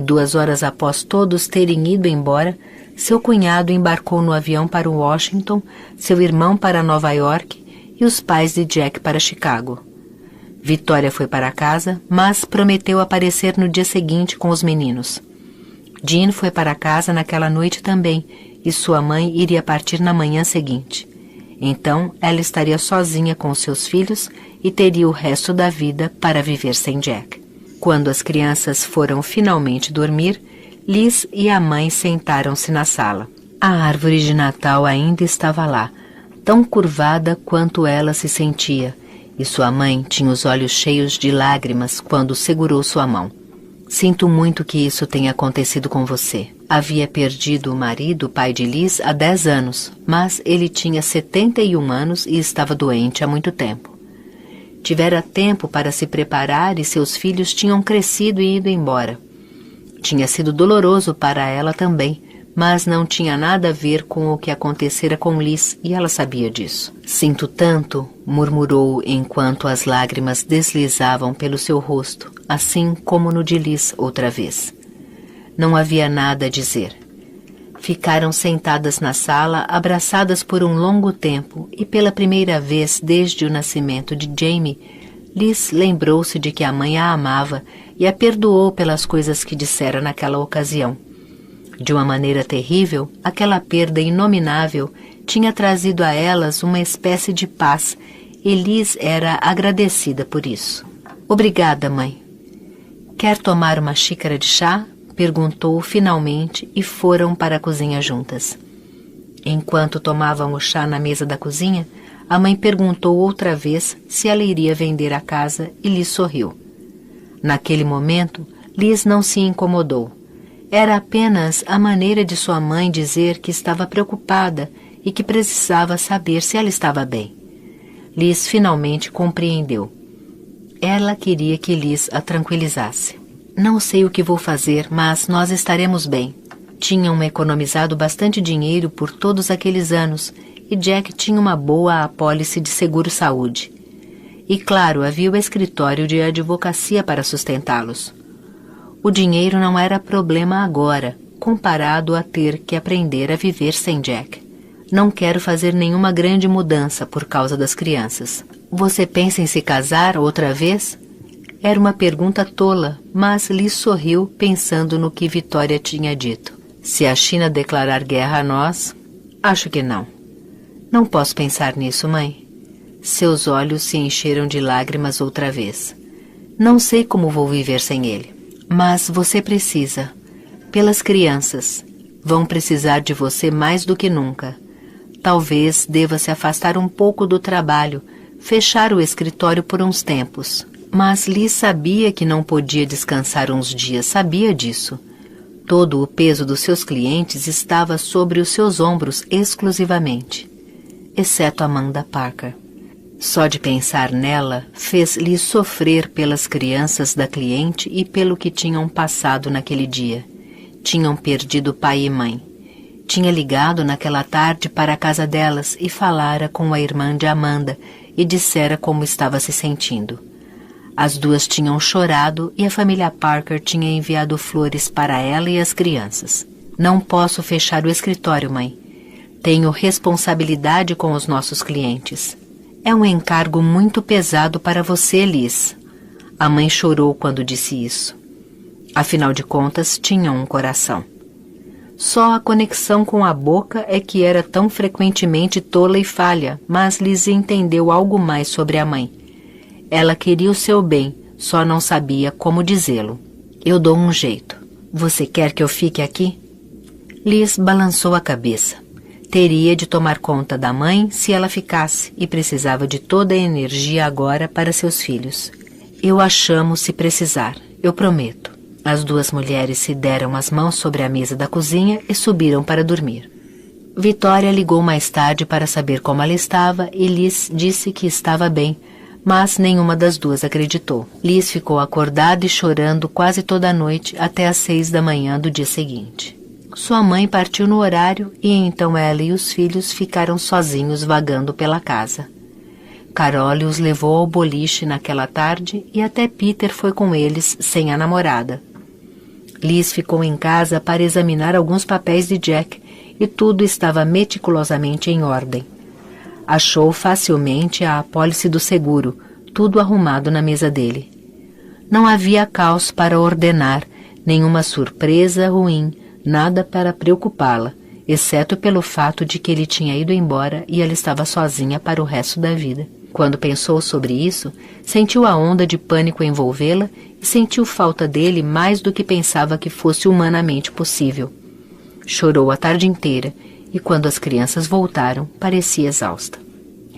2 horas após todos terem ido embora, seu cunhado embarcou no avião para Washington, seu irmão para Nova York e os pais de Jack para Chicago. Vitória foi para casa, mas prometeu aparecer no dia seguinte com os meninos. Jean foi para casa naquela noite também, e sua mãe iria partir na manhã seguinte. Então, ela estaria sozinha com seus filhos e teria o resto da vida para viver sem Jack. Quando as crianças foram finalmente dormir, Liz e a mãe sentaram-se na sala. A árvore de Natal ainda estava lá, tão curvada quanto ela se sentia, e sua mãe tinha os olhos cheios de lágrimas quando segurou sua mão. Sinto muito que isso tenha acontecido com você. Havia perdido o marido, pai de Liz, há 10 anos, mas ele tinha 71 anos e estava doente há muito tempo. Tivera tempo para se preparar e seus filhos tinham crescido e ido embora. Tinha sido doloroso para ela também, mas não tinha nada a ver com o que acontecera com Liz e ela sabia disso. Sinto tanto, murmurou enquanto as lágrimas deslizavam pelo seu rosto, assim como no de Liz outra vez. Não havia nada a dizer. Ficaram sentadas na sala, abraçadas por um longo tempo, e pela primeira vez desde o nascimento de Jamie, Liz lembrou-se de que a mãe a amava e a perdoou pelas coisas que dissera naquela ocasião. De uma maneira terrível, aquela perda inominável tinha trazido a elas uma espécie de paz, e Liz era agradecida por isso. Obrigada, mãe. Quer tomar uma xícara de chá? Perguntou finalmente e foram para a cozinha juntas. Enquanto tomavam o chá na mesa da cozinha, a mãe perguntou outra vez se ela iria vender a casa e Liz sorriu. Naquele momento, Liz não se incomodou. Era apenas a maneira de sua mãe dizer que estava preocupada e que precisava saber se ela estava bem. Liz finalmente compreendeu. Ela queria que Liz a tranquilizasse. Não sei o que vou fazer, mas nós estaremos bem. Tinham economizado bastante dinheiro por todos aqueles anos e Jack tinha uma boa apólice de seguro-saúde. E claro, havia o escritório de advocacia para sustentá-los. O dinheiro não era problema agora, comparado a ter que aprender a viver sem Jack. Não quero fazer nenhuma grande mudança por causa das crianças. Você pensa em se casar outra vez? Era uma pergunta tola, mas Liz sorriu pensando no que Vitória tinha dito. Se a China declarar guerra a nós, acho que não. Não posso pensar nisso, mãe. Seus olhos se encheram de lágrimas outra vez. Não sei como vou viver sem ele. Mas você precisa. Pelas crianças. Vão precisar de você mais do que nunca. Talvez deva se afastar um pouco do trabalho, fechar o escritório por uns tempos. Mas Liz sabia que não podia descansar uns dias, sabia disso. Todo o peso dos seus clientes estava sobre os seus ombros exclusivamente, exceto Amanda Parker. Só de pensar nela fez Liz sofrer pelas crianças da cliente e pelo que tinham passado naquele dia. Tinham perdido pai e mãe. Tinha ligado naquela tarde para a casa delas e falara com a irmã de Amanda e dissera como estava se sentindo. As duas tinham chorado e a família Parker tinha enviado flores para ela e as crianças. Não posso fechar o escritório, mãe. Tenho responsabilidade com os nossos clientes. É um encargo muito pesado para você, Liz. A mãe chorou quando disse isso. Afinal de contas, tinham um coração. Só a conexão com a boca é que era tão frequentemente tola e falha, mas Liz entendeu algo mais sobre a mãe. Ela queria o seu bem, só não sabia como dizê-lo. Eu dou um jeito. Você quer que eu fique aqui? Liz balançou a cabeça. Teria de tomar conta da mãe se ela ficasse e precisava de toda a energia agora para seus filhos. Eu a chamo se precisar, eu prometo. As duas mulheres se deram as mãos sobre a mesa da cozinha e subiram para dormir. Vitória ligou mais tarde para saber como ela estava e Liz disse que estava bem, mas nenhuma das duas acreditou. Liz ficou acordada e chorando quase toda a noite até às 6 da manhã do dia seguinte. Sua mãe partiu no horário e então ela e os filhos ficaram sozinhos vagando pela casa. Carole os levou ao boliche naquela tarde e até Peter foi com eles sem a namorada. Liz ficou em casa para examinar alguns papéis de Jack e tudo estava meticulosamente em ordem. Achou facilmente a apólice do seguro, tudo arrumado na mesa dele. Não havia caos para ordenar, nenhuma surpresa ruim, nada para preocupá-la, exceto pelo fato de que ele tinha ido embora e ela estava sozinha para o resto da vida. Quando pensou sobre isso, sentiu a onda de pânico envolvê-la e sentiu falta dele mais do que pensava que fosse humanamente possível. Chorou a tarde inteira e, quando as crianças voltaram, parecia exausta.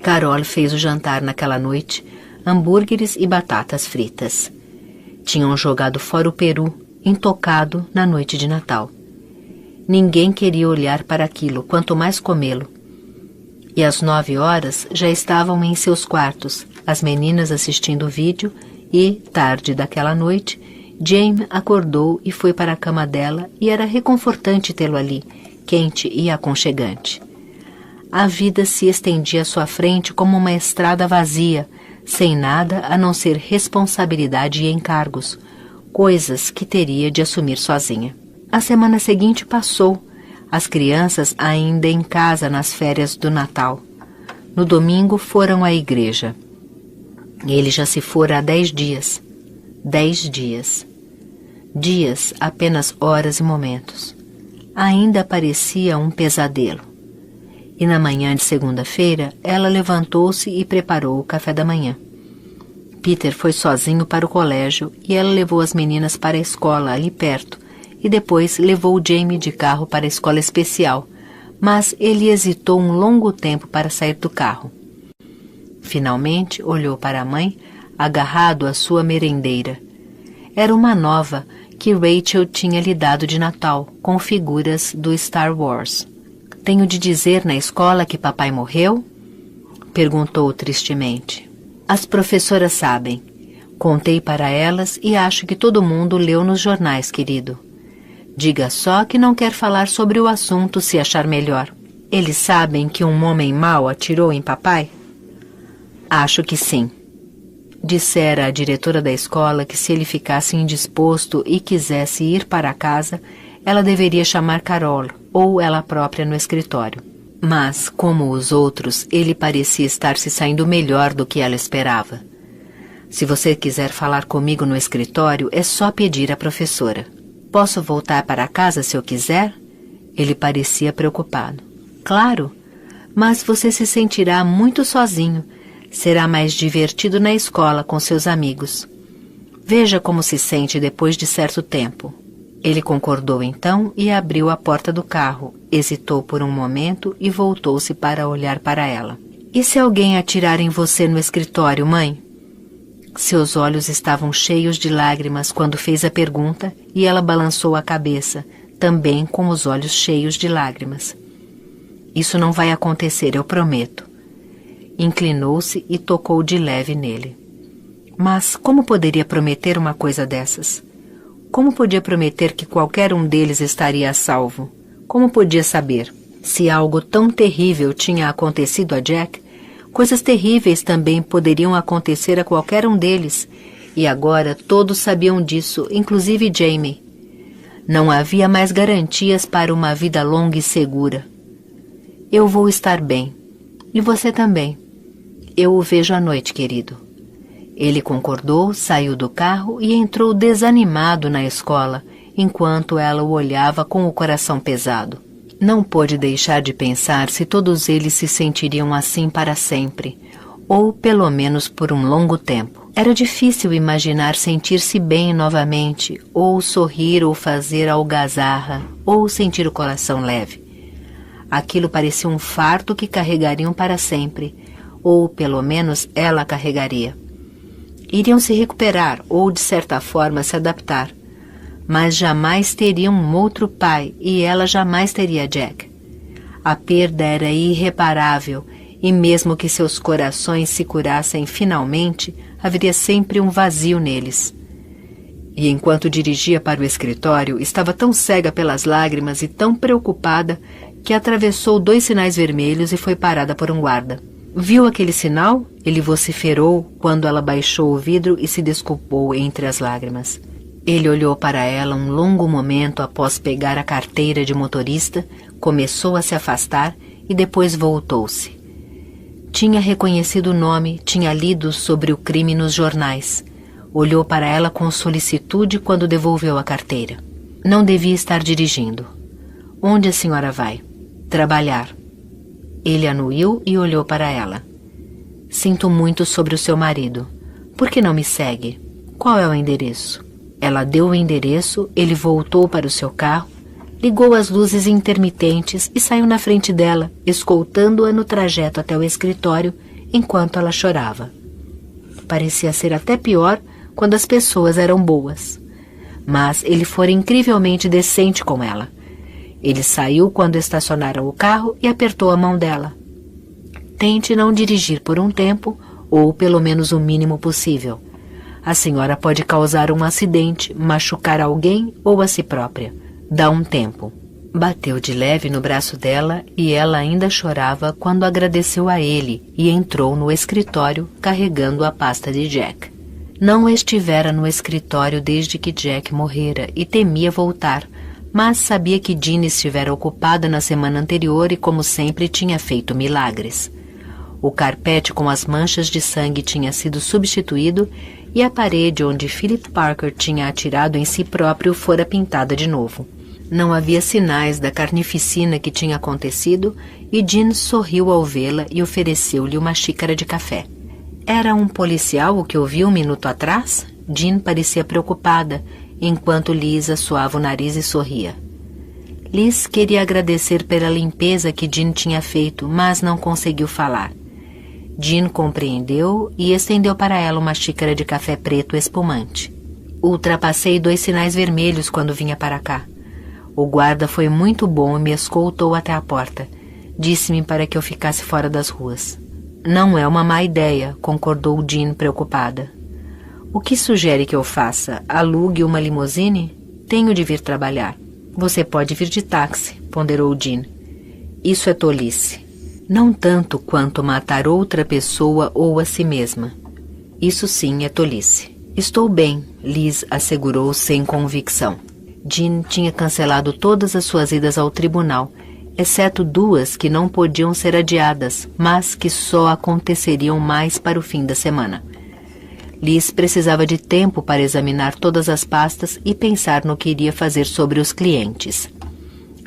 Carol fez o jantar naquela noite, hambúrgueres e batatas fritas. Tinham jogado fora o peru, intocado na noite de Natal. Ninguém queria olhar para aquilo, quanto mais comê-lo. E às 9 horas já estavam em seus quartos, as meninas assistindo o vídeo e, tarde daquela noite, Jamie acordou e foi para a cama dela e era reconfortante tê-lo ali, quente e aconchegante. A vida se estendia à sua frente como uma estrada vazia, sem nada a não ser responsabilidade e encargos, coisas que teria de assumir sozinha. A semana seguinte passou, as crianças ainda em casa nas férias do Natal. No domingo foram à igreja. Ele já se fora há 10 dias. 10 dias. Dias, apenas horas e momentos. Ainda parecia um pesadelo. E na manhã de segunda-feira, ela levantou-se e preparou o café da manhã. Peter foi sozinho para o colégio e ela levou as meninas para a escola ali perto e depois levou Jamie de carro para a escola especial, mas ele hesitou um longo tempo para sair do carro. Finalmente olhou para a mãe, agarrado à sua merendeira. Era uma nova que Rachel tinha lhe dado de Natal, com figuras do Star Wars. "Tenho de dizer na escola que papai morreu?" perguntou tristemente. "As professoras sabem. Contei para elas e acho que todo mundo leu nos jornais, querido. Diga só que não quer falar sobre o assunto se achar melhor. Eles sabem que um homem mau atirou em papai?" "Acho que sim." Dissera a diretora da escola que se ele ficasse indisposto e quisesse ir para casa, ela deveria chamar Carol ou ela própria no escritório. Mas, como os outros, ele parecia estar se saindo melhor do que ela esperava. "Se você quiser falar comigo no escritório, é só pedir à professora." "Posso voltar para casa se eu quiser?" Ele parecia preocupado. "Claro, mas você se sentirá muito sozinho. Será mais divertido na escola com seus amigos. Veja como se sente depois de certo tempo." Ele concordou então e abriu a porta do carro, hesitou por um momento e voltou-se para olhar para ela. "E se alguém atirar em você no escritório, mãe?" Seus olhos estavam cheios de lágrimas quando fez a pergunta e ela balançou a cabeça, também com os olhos cheios de lágrimas. "Isso não vai acontecer, eu prometo." Inclinou-se e tocou de leve nele. Mas como poderia prometer uma coisa dessas? Como podia prometer que qualquer um deles estaria a salvo? Como podia saber? Se algo tão terrível tinha acontecido a Jack, coisas terríveis também poderiam acontecer a qualquer um deles, e agora todos sabiam disso, inclusive Jamie. Não havia mais garantias para uma vida longa e segura. "Eu vou estar bem. E você também. Eu o vejo à noite, querido." Ele concordou, saiu do carro e entrou desanimado na escola, enquanto ela o olhava com o coração pesado. Não pôde deixar de pensar se todos eles se sentiriam assim para sempre, ou pelo menos por um longo tempo. Era difícil imaginar sentir-se bem novamente, ou sorrir ou fazer algazarra, ou sentir o coração leve. Aquilo parecia um fardo que carregariam para sempre, ou pelo menos ela carregaria. Iriam se recuperar ou, de certa forma, se adaptar. Mas jamais teriam um outro pai e ela jamais teria Jack. A perda era irreparável e mesmo que seus corações se curassem finalmente, haveria sempre um vazio neles. E enquanto dirigia para o escritório, estava tão cega pelas lágrimas e tão preocupada que atravessou 2 sinais vermelhos e foi parada por um guarda. "Viu aquele sinal?" ele vociferou quando ela baixou o vidro e se desculpou entre as lágrimas. Ele olhou para ela um longo momento após pegar a carteira de motorista, começou a se afastar e depois voltou-se. Tinha reconhecido o nome, tinha lido sobre o crime nos jornais. Olhou para ela com solicitude quando devolveu a carteira. Não devia estar dirigindo. Onde a senhora vai? Trabalhar. Ele anuiu e olhou para ela. Sinto muito sobre o seu marido. Por que não me segue? Qual é o endereço? Ela deu o endereço, ele voltou para o seu carro, ligou as luzes intermitentes e saiu na frente dela, escoltando-a no trajeto até o escritório enquanto ela chorava. Parecia ser até pior quando as pessoas eram boas. Mas ele fora incrivelmente decente com ela. Ele saiu quando estacionaram o carro e apertou a mão dela. Tente não dirigir por um tempo, ou pelo menos o mínimo possível. A senhora pode causar um acidente, machucar alguém ou a si própria. Dá um tempo. Bateu de leve no braço dela e ela ainda chorava quando agradeceu a ele e entrou no escritório carregando a pasta de Jack. Não estivera no escritório desde que Jack morrera e temia voltar, mas sabia que Jean estivera ocupada na semana anterior e, como sempre, tinha feito milagres. O carpete com as manchas de sangue tinha sido substituído e a parede onde Philip Parker tinha atirado em si próprio fora pintada de novo. Não havia sinais da carnificina que tinha acontecido e Jean sorriu ao vê-la e ofereceu-lhe uma xícara de café. Era um policial o que ouviu um minuto atrás? Jean parecia preocupada, enquanto Liz assoava o nariz e sorria. Liz queria agradecer pela limpeza que Jean tinha feito, mas não conseguiu falar. Jean compreendeu e estendeu para ela uma xícara de café preto espumante. Ultrapassei 2 sinais vermelhos quando vinha para cá. O guarda foi muito bom e me escoltou até a porta. Disse-me para que eu ficasse fora das ruas. Não é uma má ideia, concordou Jean preocupada. O que sugere que eu faça? Alugue uma limusine? Tenho de vir trabalhar. Você pode vir de táxi, ponderou Jean. Isso é tolice. Não tanto quanto matar outra pessoa ou a si mesma. Isso sim é tolice. Estou bem, Liz assegurou sem convicção. Jean tinha cancelado todas as suas idas ao tribunal, exceto 2 que não podiam ser adiadas, mas que só aconteceriam mais para o fim da semana. Liz precisava de tempo para examinar todas as pastas e pensar no que iria fazer sobre os clientes.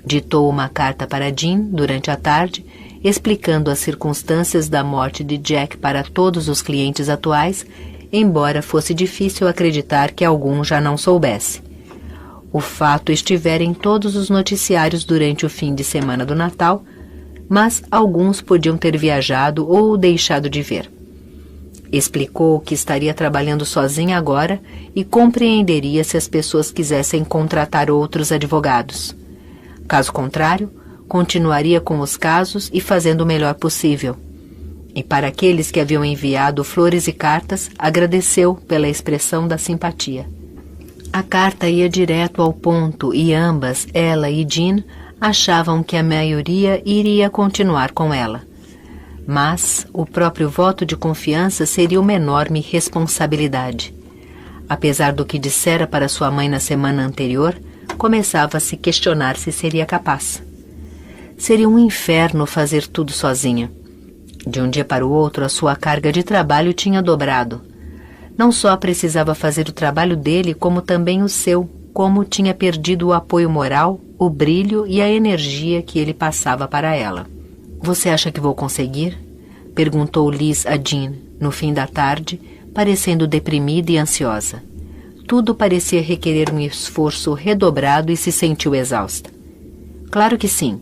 Ditou uma carta para Jean durante a tarde, explicando as circunstâncias da morte de Jack para todos os clientes atuais, embora fosse difícil acreditar que algum já não soubesse. O fato estivera em todos os noticiários durante o fim de semana do Natal, mas alguns podiam ter viajado ou deixado de ver. Explicou que estaria trabalhando sozinha agora e compreenderia se as pessoas quisessem contratar outros advogados. Caso contrário, continuaria com os casos e fazendo o melhor possível. E para aqueles que haviam enviado flores e cartas, agradeceu pela expressão da simpatia. A carta ia direto ao ponto e ambas, ela e Jean, achavam que a maioria iria continuar com ela. Mas o próprio voto de confiança seria uma enorme responsabilidade. Apesar do que dissera para sua mãe na semana anterior, começava a se questionar se seria capaz. Seria um inferno fazer tudo sozinha. De um dia para o outro, a sua carga de trabalho tinha dobrado. Não só precisava fazer o trabalho dele, como também o seu, como tinha perdido o apoio moral, o brilho e a energia que ele passava para ela. Você acha que vou conseguir? Perguntou Liz a Jean, no fim da tarde, parecendo deprimida e ansiosa. Tudo parecia requerer um esforço redobrado e se sentiu exausta. Claro que sim.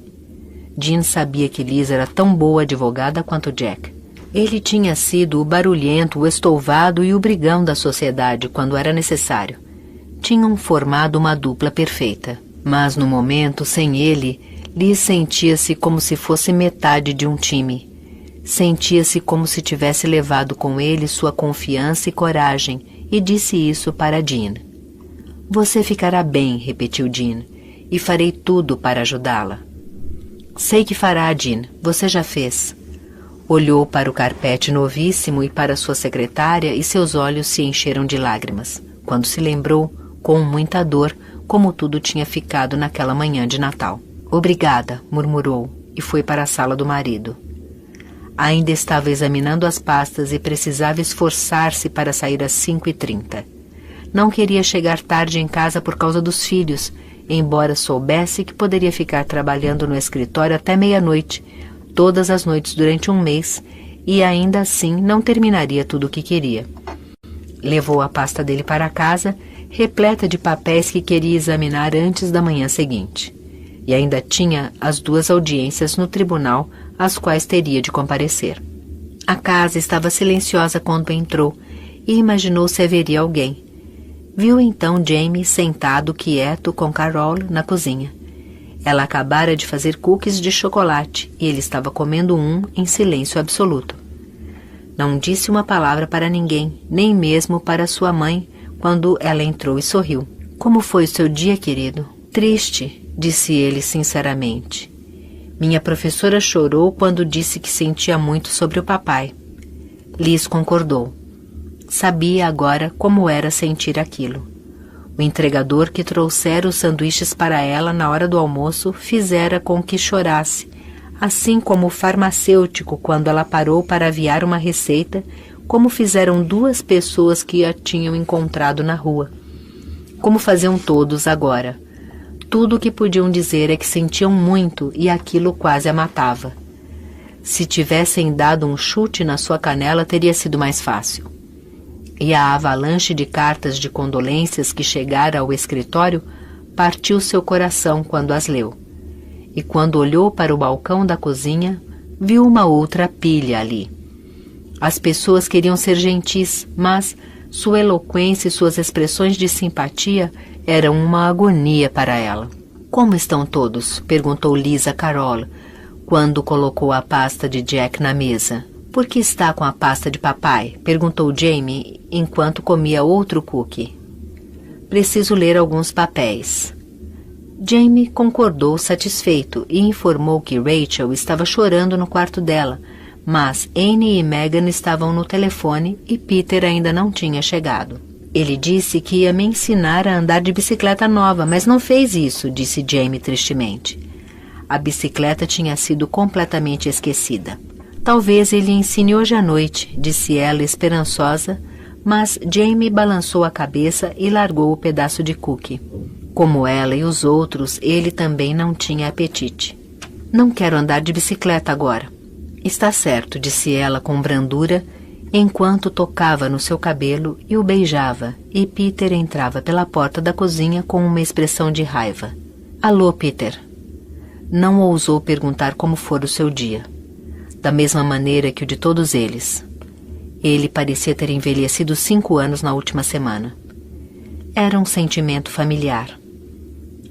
Jean sabia que Liz era tão boa advogada quanto Jack. Ele tinha sido o barulhento, o estouvado e o brigão da sociedade quando era necessário. Tinham formado uma dupla perfeita. Mas no momento, sem ele, Liz sentia-se como se fosse metade de um time. Sentia-se como se tivesse levado com ele sua confiança e coragem, e disse isso para Jean. Você ficará bem, repetiu Jean, e farei tudo para ajudá-la. Sei que fará, Jean, você já fez. Olhou para o carpete novíssimo e para sua secretária e seus olhos se encheram de lágrimas. Quando se lembrou, com muita dor, como tudo tinha ficado naquela manhã de Natal. Obrigada, murmurou, e foi para a sala do marido. Ainda estava examinando as pastas e precisava esforçar-se para sair às 5h30. Não queria chegar tarde em casa por causa dos filhos, embora soubesse que poderia ficar trabalhando no escritório até meia-noite, todas as noites durante um mês, e ainda assim não terminaria tudo o que queria. Levou a pasta dele para casa, repleta de papéis que queria examinar antes da manhã seguinte. E ainda tinha as 2 audiências no tribunal, às quais teria de comparecer. A casa estava silenciosa quando entrou e imaginou se haveria alguém. Viu então Jamie sentado quieto com Carol na cozinha. Ela acabara de fazer cookies de chocolate e ele estava comendo um em silêncio absoluto. Não disse uma palavra para ninguém, nem mesmo para sua mãe, quando ela entrou e sorriu. Como foi o seu dia, querido? Triste, disse ele sinceramente. Minha professora chorou quando disse que sentia muito sobre o papai. Liz concordou. Sabia agora como era sentir aquilo. O entregador que trouxera os sanduíches para ela na hora do almoço fizera com que chorasse, assim como o farmacêutico quando ela parou para aviar uma receita, como fizeram 2 pessoas que a tinham encontrado na rua. Como faziam todos agora. Tudo o que podiam dizer é que sentiam muito e aquilo quase a matava. Se tivessem dado um chute na sua canela, teria sido mais fácil. E a avalanche de cartas de condolências que chegara ao escritório partiu seu coração quando as leu. E quando olhou para o balcão da cozinha, viu uma outra pilha ali. As pessoas queriam ser gentis, mas sua eloquência e suas expressões de simpatia eram uma agonia para ela. Como estão todos? Perguntou Liz a Carol, quando colocou a pasta de Jack na mesa. Por que está com a pasta de papai? Perguntou Jamie, enquanto comia outro cookie. Preciso ler alguns papéis. Jamie concordou satisfeito e informou que Rachel estava chorando no quarto dela, mas Annie e Megan estavam no telefone e Peter ainda não tinha chegado. Ele disse que ia me ensinar a andar de bicicleta nova, mas não fez isso, disse Jamie tristemente. A bicicleta tinha sido completamente esquecida. Talvez ele ensine hoje à noite, disse ela esperançosa, mas Jamie balançou a cabeça e largou o pedaço de cookie. Como ela e os outros, ele também não tinha apetite. Não quero andar de bicicleta agora. Está certo, disse ela com brandura, enquanto tocava no seu cabelo e o beijava, e Peter entrava pela porta da cozinha com uma expressão de raiva. Alô, Peter. Não ousou perguntar como fora o seu dia. Da mesma maneira que o de todos eles. Ele parecia ter envelhecido 5 anos na última semana. Era um sentimento familiar.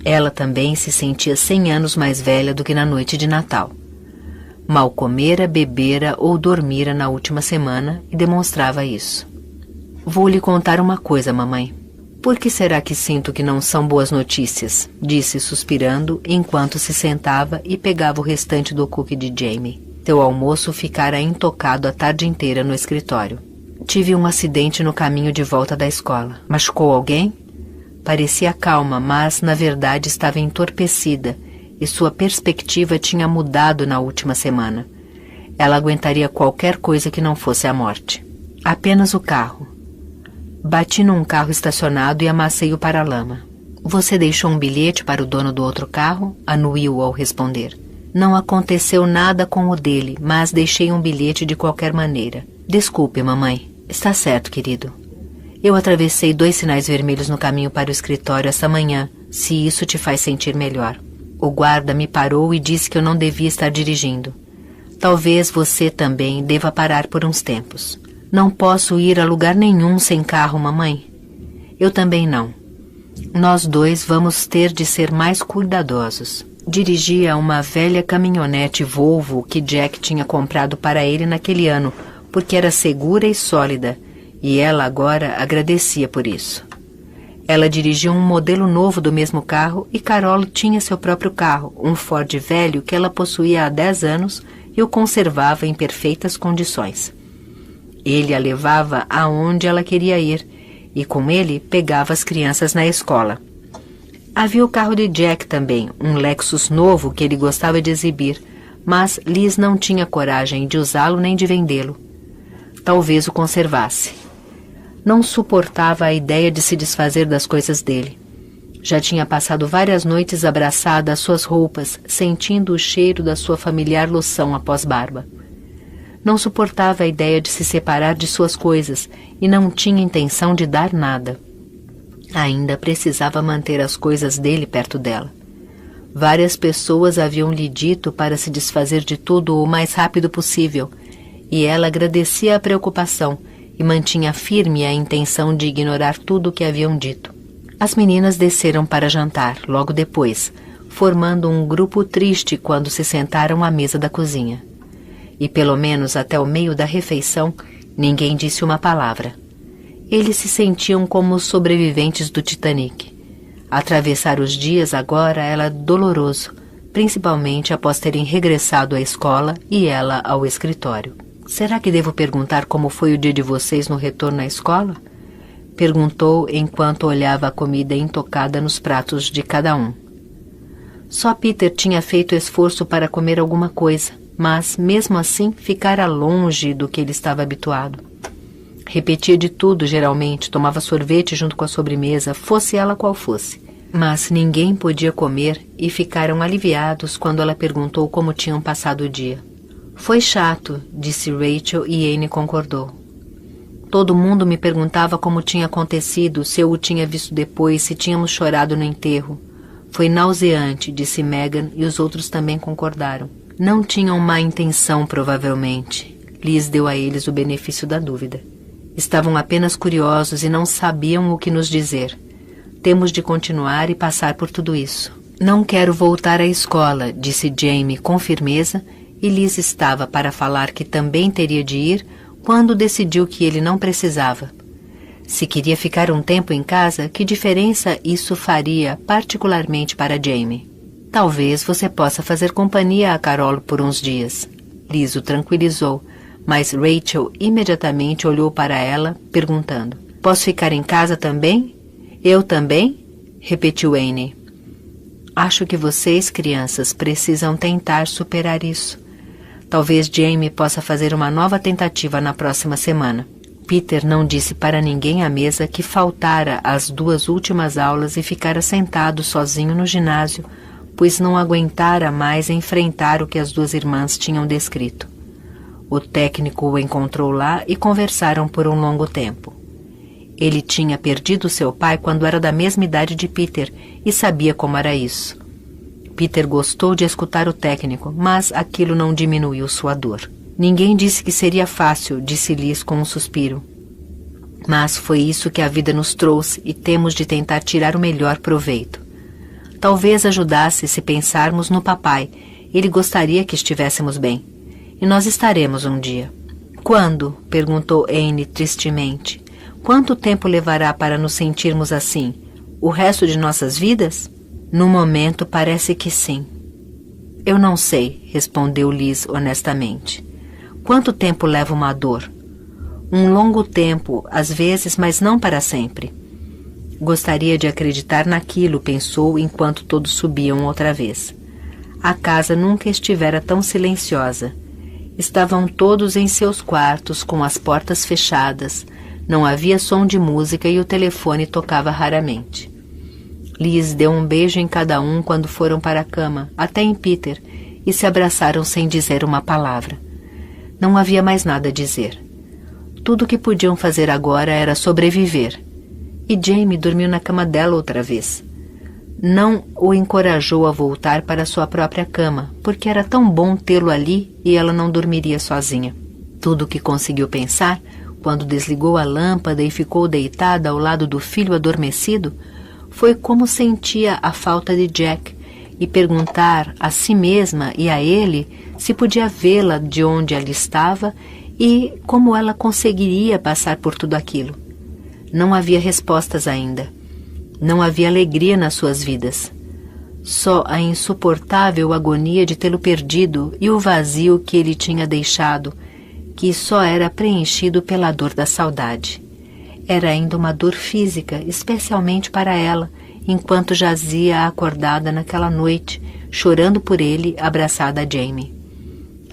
Ela também se sentia 100 anos mais velha do que na noite de Natal. Mal comera, bebera ou dormira na última semana e demonstrava isso. Vou lhe contar uma coisa, mamãe. Por que será que sinto que não são boas notícias? Disse suspirando enquanto se sentava e pegava o restante do cookie de Jamie. Teu almoço ficara intocado a tarde inteira no escritório. Tive um acidente no caminho de volta da escola. Machucou alguém? Parecia calma, mas na verdade estava entorpecida e sua perspectiva tinha mudado na última semana. Ela aguentaria qualquer coisa que não fosse a morte. Apenas o carro. Bati num carro estacionado e amassei-o para a lama. Você deixou um bilhete para o dono do outro carro? Anuiu ao responder. Não aconteceu nada com o dele, mas deixei um bilhete de qualquer maneira. Desculpe, mamãe. Está certo, querido. Eu atravessei 2 sinais vermelhos no caminho para o escritório esta manhã, se isso te faz sentir melhor. O guarda me parou e disse que eu não devia estar dirigindo. Talvez você também deva parar por uns tempos. Não posso ir a lugar nenhum sem carro, mamãe. Eu também não. Nós 2 vamos ter de ser mais cuidadosos. Dirigia uma velha caminhonete Volvo que Jack tinha comprado para ele naquele ano, porque era segura e sólida, e ela agora agradecia por isso. Ela dirigia um modelo novo do mesmo carro e Carol tinha seu próprio carro, um Ford velho que ela possuía há 10 anos e o conservava em perfeitas condições. Ele a levava aonde ela queria ir, e com ele pegava as crianças na escola. Havia o carro de Jack também, um Lexus novo que ele gostava de exibir, mas Liz não tinha coragem de usá-lo nem de vendê-lo. Talvez o conservasse. Não suportava a ideia de se desfazer das coisas dele. Já tinha passado várias noites abraçada às suas roupas, sentindo o cheiro da sua familiar loção após barba. Não suportava a ideia de se separar de suas coisas e não tinha intenção de dar nada. Ainda precisava manter as coisas dele perto dela. Várias pessoas haviam lhe dito para se desfazer de tudo o mais rápido possível, e ela agradecia a preocupação e mantinha firme a intenção de ignorar tudo o que haviam dito. As meninas desceram para jantar, logo depois, formando um grupo triste quando se sentaram à mesa da cozinha. E pelo menos até o meio da refeição, ninguém disse uma palavra. Eles se sentiam como os sobreviventes do Titanic. Atravessar os dias agora era doloroso, principalmente após terem regressado à escola e ela ao escritório. Será que devo perguntar como foi o dia de vocês no retorno à escola? Perguntou enquanto olhava a comida intocada nos pratos de cada um. Só Peter tinha feito esforço para comer alguma coisa, mas, mesmo assim, ficara longe do que ele estava habituado. Repetia de tudo, geralmente, tomava sorvete junto com a sobremesa, fosse ela qual fosse. Mas ninguém podia comer e ficaram aliviados quando ela perguntou como tinham passado o dia. Foi chato, disse Rachel e Anne concordou. Todo mundo me perguntava como tinha acontecido, se eu o tinha visto depois, se tínhamos chorado no enterro. Foi nauseante, disse Megan, e os outros também concordaram. Não tinham má intenção, provavelmente. Liz deu a eles o benefício da dúvida. Estavam apenas curiosos e não sabiam o que nos dizer. Temos de continuar e passar por tudo isso. Não quero voltar à escola, disse Jamie com firmeza, e Liz estava para falar que também teria de ir, quando decidiu que ele não precisava. Se queria ficar um tempo em casa, que diferença isso faria, particularmente para Jamie? Talvez você possa fazer companhia a Carol por uns dias. Liz o tranquilizou, mas Rachel imediatamente olhou para ela, perguntando: Posso ficar em casa também? Eu também? Repetiu Anne. Acho que vocês, crianças, precisam tentar superar isso. Talvez Jamie possa fazer uma nova tentativa na próxima semana. Peter não disse para ninguém à mesa que faltara às 2 últimas aulas e ficara sentado sozinho no ginásio, pois não aguentara mais enfrentar o que as 2 irmãs tinham descrito. O técnico o encontrou lá e conversaram por um longo tempo. Ele tinha perdido seu pai quando era da mesma idade de Peter e sabia como era isso. Peter gostou de escutar o técnico, mas aquilo não diminuiu sua dor. Ninguém disse que seria fácil, disse Liz com um suspiro. Mas foi isso que a vida nos trouxe e temos de tentar tirar o melhor proveito. Talvez ajudasse se pensarmos no papai. Ele gostaria que estivéssemos bem. E nós estaremos um dia. Quando? Perguntou Anne tristemente. Quanto tempo levará para nos sentirmos assim? O resto de nossas vidas? No momento parece que sim. Eu não sei, respondeu Liz honestamente. Quanto tempo leva uma dor? Um longo tempo, às vezes, mas não para sempre. Gostaria de acreditar naquilo, pensou enquanto todos subiam outra vez. A casa nunca estivera tão silenciosa. Estavam todos em seus quartos, com as portas fechadas. Não havia som de música e o telefone tocava raramente. Liz deu um beijo em cada um quando foram para a cama, até em Peter, e se abraçaram sem dizer uma palavra. Não havia mais nada a dizer. Tudo o que podiam fazer agora era sobreviver. E Jamie dormiu na cama dela outra vez. Não o encorajou a voltar para sua própria cama, porque era tão bom tê-lo ali e ela não dormiria sozinha. Tudo o que conseguiu pensar, quando desligou a lâmpada e ficou deitada ao lado do filho adormecido, foi como sentia a falta de Jack e perguntar a si mesma e a ele se podia vê-la de onde ela estava e como ela conseguiria passar por tudo aquilo. Não havia respostas ainda. Não havia alegria nas suas vidas. Só a insuportável agonia de tê-lo perdido e o vazio que ele tinha deixado, que só era preenchido pela dor da saudade. Era ainda uma dor física, especialmente para ela, enquanto jazia acordada naquela noite, chorando por ele, abraçada a Jamie.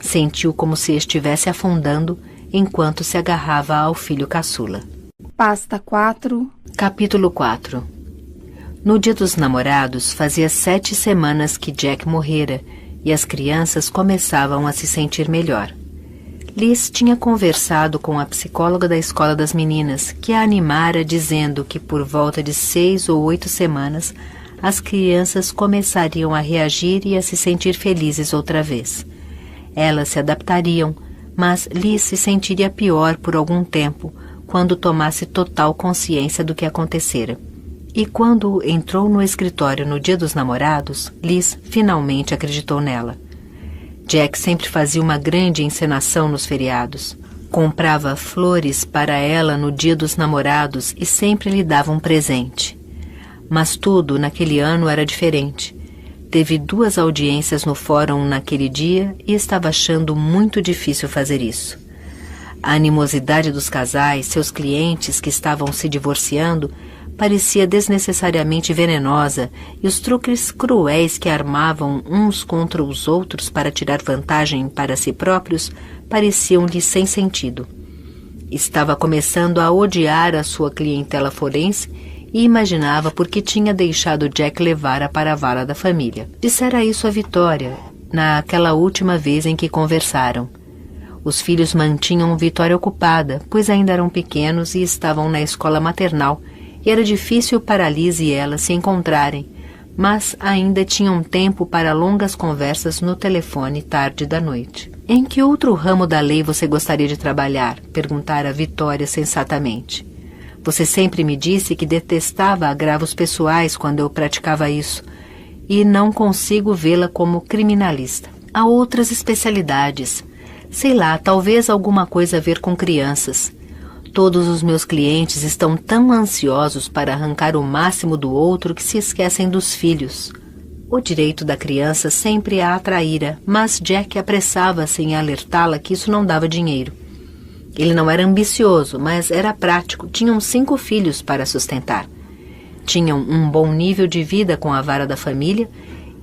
Sentiu como se estivesse afundando enquanto se agarrava ao filho caçula. Pasta 4. Capítulo 4. No dia dos namorados, fazia 7 semanas que Jack morrera e as crianças começavam a se sentir melhor. Liz tinha conversado com a psicóloga da escola das meninas, que a animara dizendo que por volta de 6 ou 8 semanas as crianças começariam a reagir e a se sentir felizes outra vez. Elas se adaptariam, mas Liz se sentiria pior por algum tempo, quando tomasse total consciência do que acontecera. E quando entrou no escritório no dia dos namorados, Liz finalmente acreditou nela. Jack sempre fazia uma grande encenação nos feriados. Comprava flores para ela no dia dos namorados e sempre lhe dava um presente. Mas tudo naquele ano era diferente. Teve 2 audiências no fórum naquele dia e estava achando muito difícil fazer isso. A animosidade dos casais, seus clientes que estavam se divorciando, parecia desnecessariamente venenosa e os truques cruéis que armavam uns contra os outros para tirar vantagem para si próprios pareciam-lhe sem sentido. Estava começando a odiar a sua clientela forense e imaginava por que tinha deixado Jack levar-a para a vala da família. Dissera isso a Vitória, naquela última vez em que conversaram. Os filhos mantinham Vitória ocupada, pois ainda eram pequenos e estavam na escola maternal, e era difícil para Liz e ela se encontrarem, mas ainda tinham tempo para longas conversas no telefone tarde da noite. Em que outro ramo da lei você gostaria de trabalhar? Perguntara Vitória sensatamente. Você sempre me disse que detestava agravos pessoais quando eu praticava isso, e não consigo vê-la como criminalista. Há outras especialidades. Sei lá, talvez alguma coisa a ver com crianças. Todos os meus clientes estão tão ansiosos para arrancar o máximo do outro que se esquecem dos filhos. O direito da criança sempre a atraíra, mas Jack apressava-se em alertá-la que isso não dava dinheiro. Ele não era ambicioso, mas era prático. Tinham 5 filhos para sustentar. Tinham um bom nível de vida com a vara da família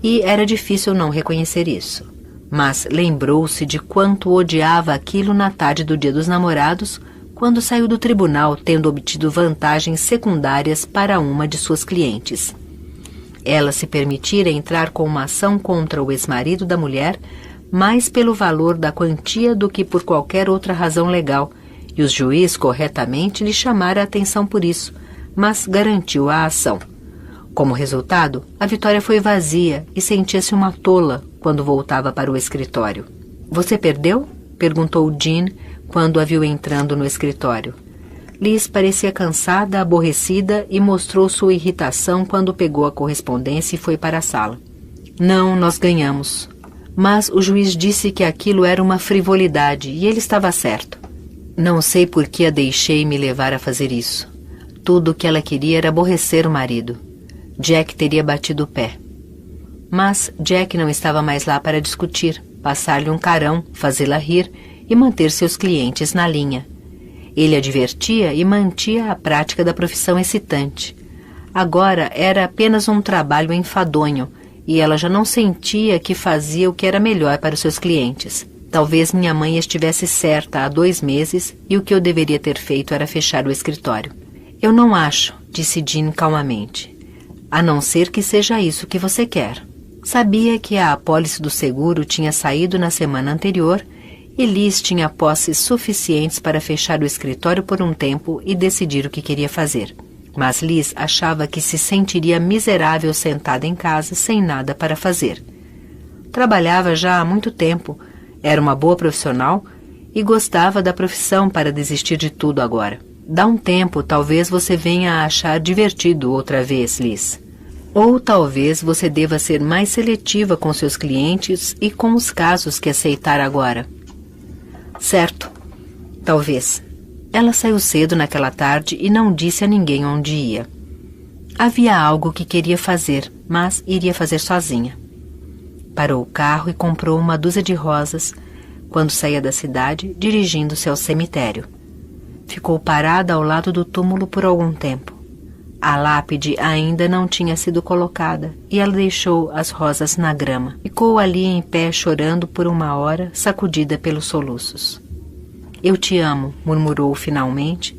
e era difícil não reconhecer isso. Mas lembrou-se de quanto odiava aquilo na tarde do dia dos namorados, quando saiu do tribunal tendo obtido vantagens secundárias para uma de suas clientes. Ela se permitira entrar com uma ação contra o ex-marido da mulher, mais pelo valor da quantia do que por qualquer outra razão legal, e o juiz corretamente lhe chamara a atenção por isso, mas garantiu a ação. Como resultado, a Vitória foi vazia e sentia-se uma tola quando voltava para o escritório. Você perdeu? Perguntou Jean quando a viu entrando no escritório. Liz parecia cansada, aborrecida e mostrou sua irritação quando pegou a correspondência e foi para a sala. Não, nós ganhamos. Mas o juiz disse que aquilo era uma frivolidade e ele estava certo. Não sei por que a deixei me levar a fazer isso. Tudo o que ela queria era aborrecer o marido. Jack teria batido o pé. Mas Jack não estava mais lá para discutir, passar-lhe um carão, fazê-la rir e manter seus clientes na linha. Ele a divertia e mantia a prática da profissão excitante. Agora era apenas um trabalho enfadonho e ela já não sentia que fazia o que era melhor para os seus clientes. Talvez minha mãe estivesse certa há 2 meses e o que eu deveria ter feito era fechar o escritório. Eu não acho, disse Jean calmamente. A não ser que seja isso que você quer. Sabia que a apólice do seguro tinha saído na semana anterior e Liz tinha posses suficientes para fechar o escritório por um tempo e decidir o que queria fazer. Mas Liz achava que se sentiria miserável sentada em casa sem nada para fazer. Trabalhava já há muito tempo, era uma boa profissional e gostava da profissão para desistir de tudo agora. Dá um tempo, talvez você venha a achar divertido outra vez, Liz. Ou talvez você deva ser mais seletiva com seus clientes e com os casos que aceitar agora. Certo, talvez. Ela saiu cedo naquela tarde e não disse a ninguém onde ia. Havia algo que queria fazer, mas iria fazer sozinha. Parou o carro e comprou uma dúzia de rosas quando saía da cidade, dirigindo-se ao cemitério. Ficou parada ao lado do túmulo por algum tempo. A lápide ainda não tinha sido colocada e ela deixou as rosas na grama. Ficou ali em pé chorando por uma hora, sacudida pelos soluços. Eu te amo, murmurou finalmente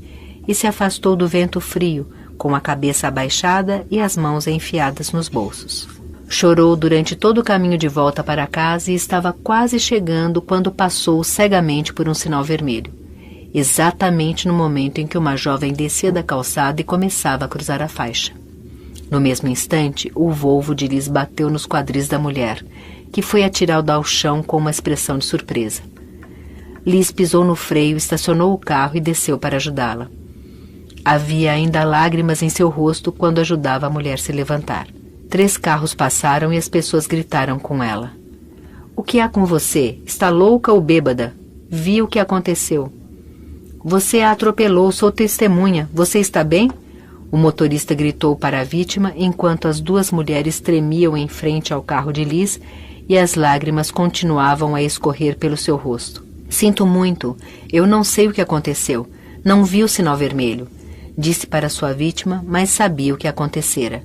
e se afastou do vento frio, com a cabeça abaixada e as mãos enfiadas nos bolsos. Chorou durante todo o caminho de volta para casa e estava quase chegando quando passou cegamente por um sinal vermelho, exatamente no momento em que uma jovem descia da calçada e começava a cruzar a faixa. No mesmo instante, o Volvo de Liz bateu nos quadris da mulher, que foi atirada ao chão com uma expressão de surpresa. Liz pisou no freio, estacionou o carro e desceu para ajudá-la. Havia ainda lágrimas em seu rosto quando ajudava a mulher se levantar. 3 carros passaram e as pessoas gritaram com ela. O que há com você? Está louca ou bêbada? Vi o que aconteceu. Você a atropelou, sou testemunha. Você está bem? O motorista gritou para a vítima enquanto as 2 mulheres tremiam em frente ao carro de Liz e as lágrimas continuavam a escorrer pelo seu rosto. Sinto muito, eu não sei o que aconteceu. Não vi o sinal vermelho, disse para sua vítima, mas sabia o que acontecera.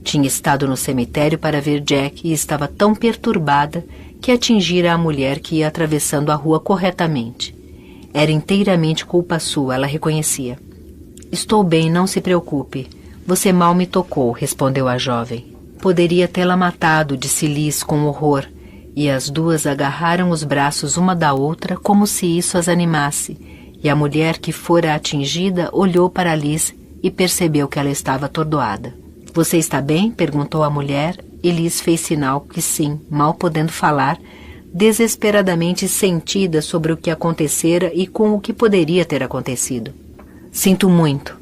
Tinha estado no cemitério para ver Jack e estava tão perturbada que atingira a mulher que ia atravessando a rua corretamente. Era inteiramente culpa sua, ela reconhecia. Estou bem, não se preocupe. Você mal me tocou, respondeu a jovem. Poderia tê-la matado, disse Liz com horror, e as 2 agarraram os braços uma da outra como se isso as animasse, e a mulher que fora atingida olhou para Liz e percebeu que ela estava atordoada. Você está bem? Perguntou a mulher, e Liz fez sinal que sim, mal podendo falar, desesperadamente sentida sobre o que acontecera e com o que poderia ter acontecido. Sinto muito.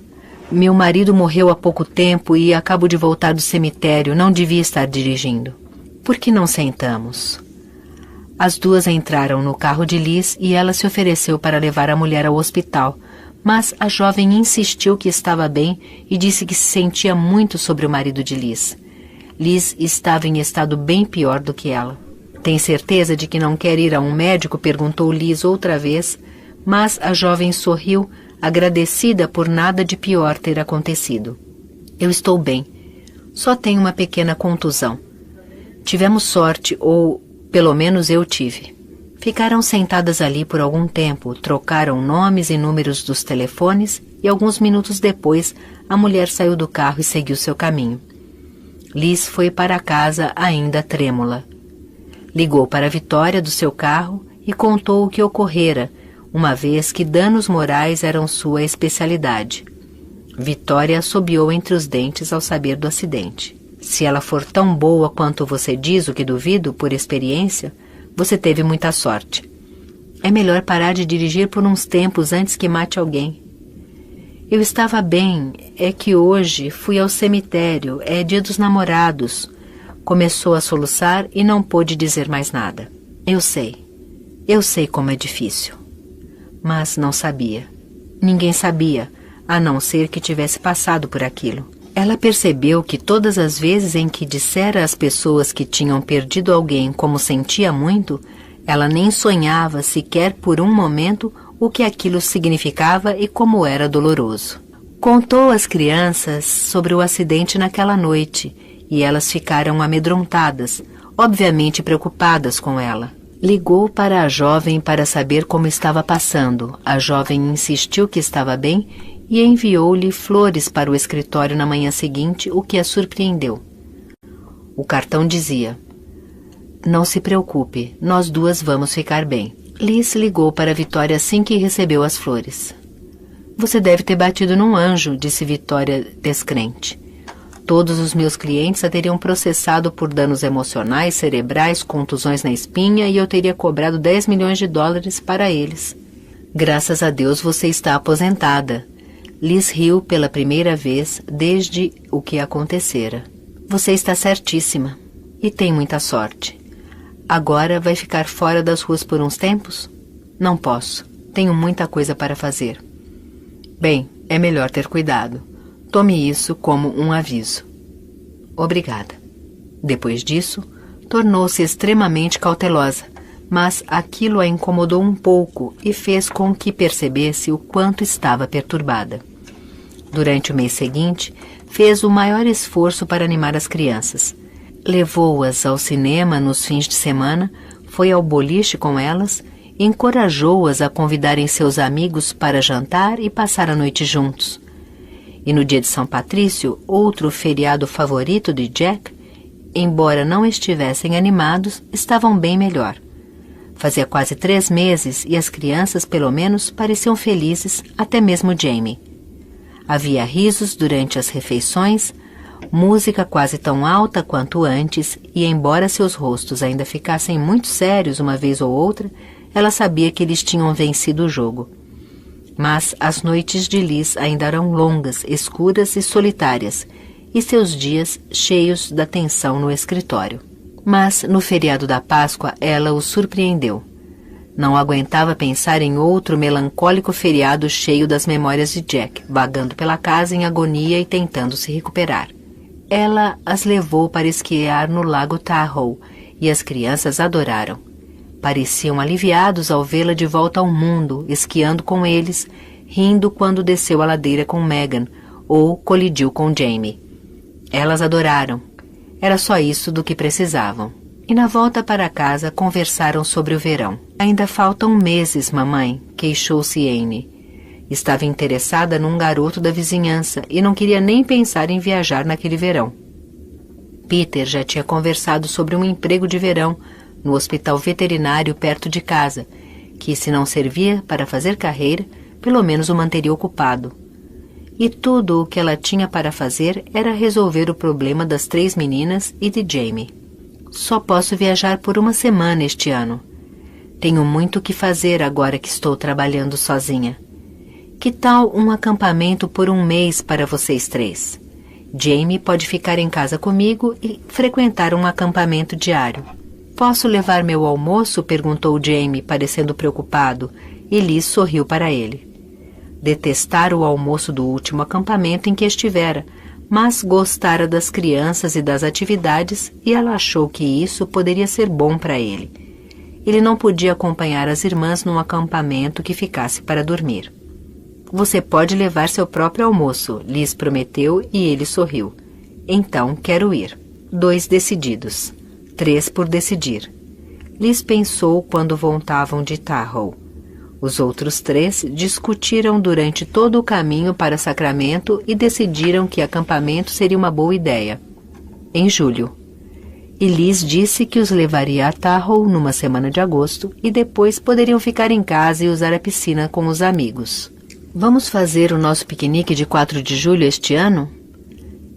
Meu marido morreu há pouco tempo e acabo de voltar do cemitério, não devia estar dirigindo. Por que não sentamos? As 2 entraram no carro de Liz e ela se ofereceu para levar a mulher ao hospital, mas a jovem insistiu que estava bem e disse que se sentia muito sobre o marido de Liz. Liz estava em estado bem pior do que ela. Tem certeza de que não quer ir a um médico? Perguntou Liz outra vez, mas a jovem sorriu, agradecida por nada de pior ter acontecido. Eu estou bem. Só tenho uma pequena contusão. Tivemos sorte, ou pelo menos eu tive. Ficaram sentadas ali por algum tempo, trocaram nomes e números dos telefones e alguns minutos depois a mulher saiu do carro e seguiu seu caminho. Liz foi para casa ainda trêmula. Ligou para a Vitória do seu carro e contou o que ocorrera, uma vez que danos morais eram sua especialidade. Vitória assobiou entre os dentes ao saber do acidente. Se ela for tão boa quanto você diz, o que duvido, por experiência, você teve muita sorte. É melhor parar de dirigir por uns tempos antes que mate alguém. Eu estava bem, é que hoje fui ao cemitério, é dia dos namorados. Começou a soluçar e não pôde dizer mais nada. Eu sei como é difícil. Mas não sabia. Ninguém sabia, a não ser que tivesse passado por aquilo. Ela percebeu que todas as vezes em que dissera às pessoas que tinham perdido alguém como sentia muito, ela nem sonhava sequer por um momento o que aquilo significava e como era doloroso. Contou às crianças sobre o acidente naquela noite e elas ficaram amedrontadas, obviamente preocupadas com ela. Ligou para a jovem para saber como estava passando. A jovem insistiu que estava bem e enviou-lhe flores para o escritório na manhã seguinte, o que a surpreendeu. O cartão dizia: não se preocupe, nós 2 vamos ficar bem. Liz ligou para Vitória assim que recebeu as flores. Você deve ter batido num anjo, disse Vitória descrente. Todos os meus clientes a teriam processado por danos emocionais, cerebrais, contusões na espinha e eu teria cobrado $10 milhões para eles. Graças a Deus você está aposentada. Liz riu pela primeira vez desde o que acontecera. Você está certíssima e tem muita sorte. Agora vai ficar fora das ruas por uns tempos? Não posso. Tenho muita coisa para fazer. Bem, é melhor ter cuidado. Tome isso como um aviso. Obrigada. Depois disso, tornou-se extremamente cautelosa, mas aquilo a incomodou um pouco e fez com que percebesse o quanto estava perturbada. Durante o mês seguinte, fez o maior esforço para animar as crianças. Levou-as ao cinema nos fins de semana, foi ao boliche com elas, encorajou-as a convidarem seus amigos para jantar e passar a noite juntos. E no dia de São Patrício, outro feriado favorito de Jack, embora não estivessem animados, estavam bem melhor. Fazia quase 3 meses e as crianças, pelo menos, pareciam felizes, até mesmo Jamie. Havia risos durante as refeições, música quase tão alta quanto antes, e embora seus rostos ainda ficassem muito sérios uma vez ou outra, ela sabia que eles tinham vencido o jogo. Mas as noites de Liz ainda eram longas, escuras e solitárias, e seus dias cheios da tensão no escritório. Mas, no feriado da Páscoa, ela o surpreendeu. Não aguentava pensar em outro melancólico feriado cheio das memórias de Jack, vagando pela casa em agonia e tentando se recuperar. Ela as levou para esquiar no lago Tahoe, e as crianças adoraram. Pareciam aliviados ao vê-la de volta ao mundo, esquiando com eles, rindo quando desceu a ladeira com Megan, ou colidiu com Jamie. Elas adoraram. Era só isso do que precisavam. E na volta para casa conversaram sobre o verão. Ainda faltam meses, mamãe, queixou-se Anne. Estava interessada num garoto da vizinhança e não queria nem pensar em viajar naquele verão. Peter já tinha conversado sobre um emprego de verão no hospital veterinário perto de casa, que, se não servia para fazer carreira, pelo menos o manteria ocupado. E tudo o que ela tinha para fazer era resolver o problema das 3 meninas e de Jamie. Só posso viajar por 1 semana este ano. Tenho muito o que fazer agora que estou trabalhando sozinha. Que tal um acampamento por 1 mês para vocês 3? Jamie pode ficar em casa comigo e frequentar um acampamento diário. Posso levar meu almoço? Perguntou Jamie, parecendo preocupado, e Liz sorriu para ele. Detestara o almoço do último acampamento em que estivera, mas gostara das crianças e das atividades, e ela achou que isso poderia ser bom para ele. Ele não podia acompanhar as irmãs num acampamento que ficasse para dormir. Você pode levar seu próprio almoço, Liz prometeu, e ele sorriu. Então quero ir. 2 decididos. 3 por decidir. Liz pensou quando voltavam de Tahoe. Os outros 3 discutiram durante todo o caminho para Sacramento e decidiram que acampamento seria uma boa ideia. Em julho. E Liz disse que os levaria a Tahoe numa semana de agosto e depois poderiam ficar em casa e usar a piscina com os amigos. Vamos fazer o nosso piquenique de 4 de julho este ano?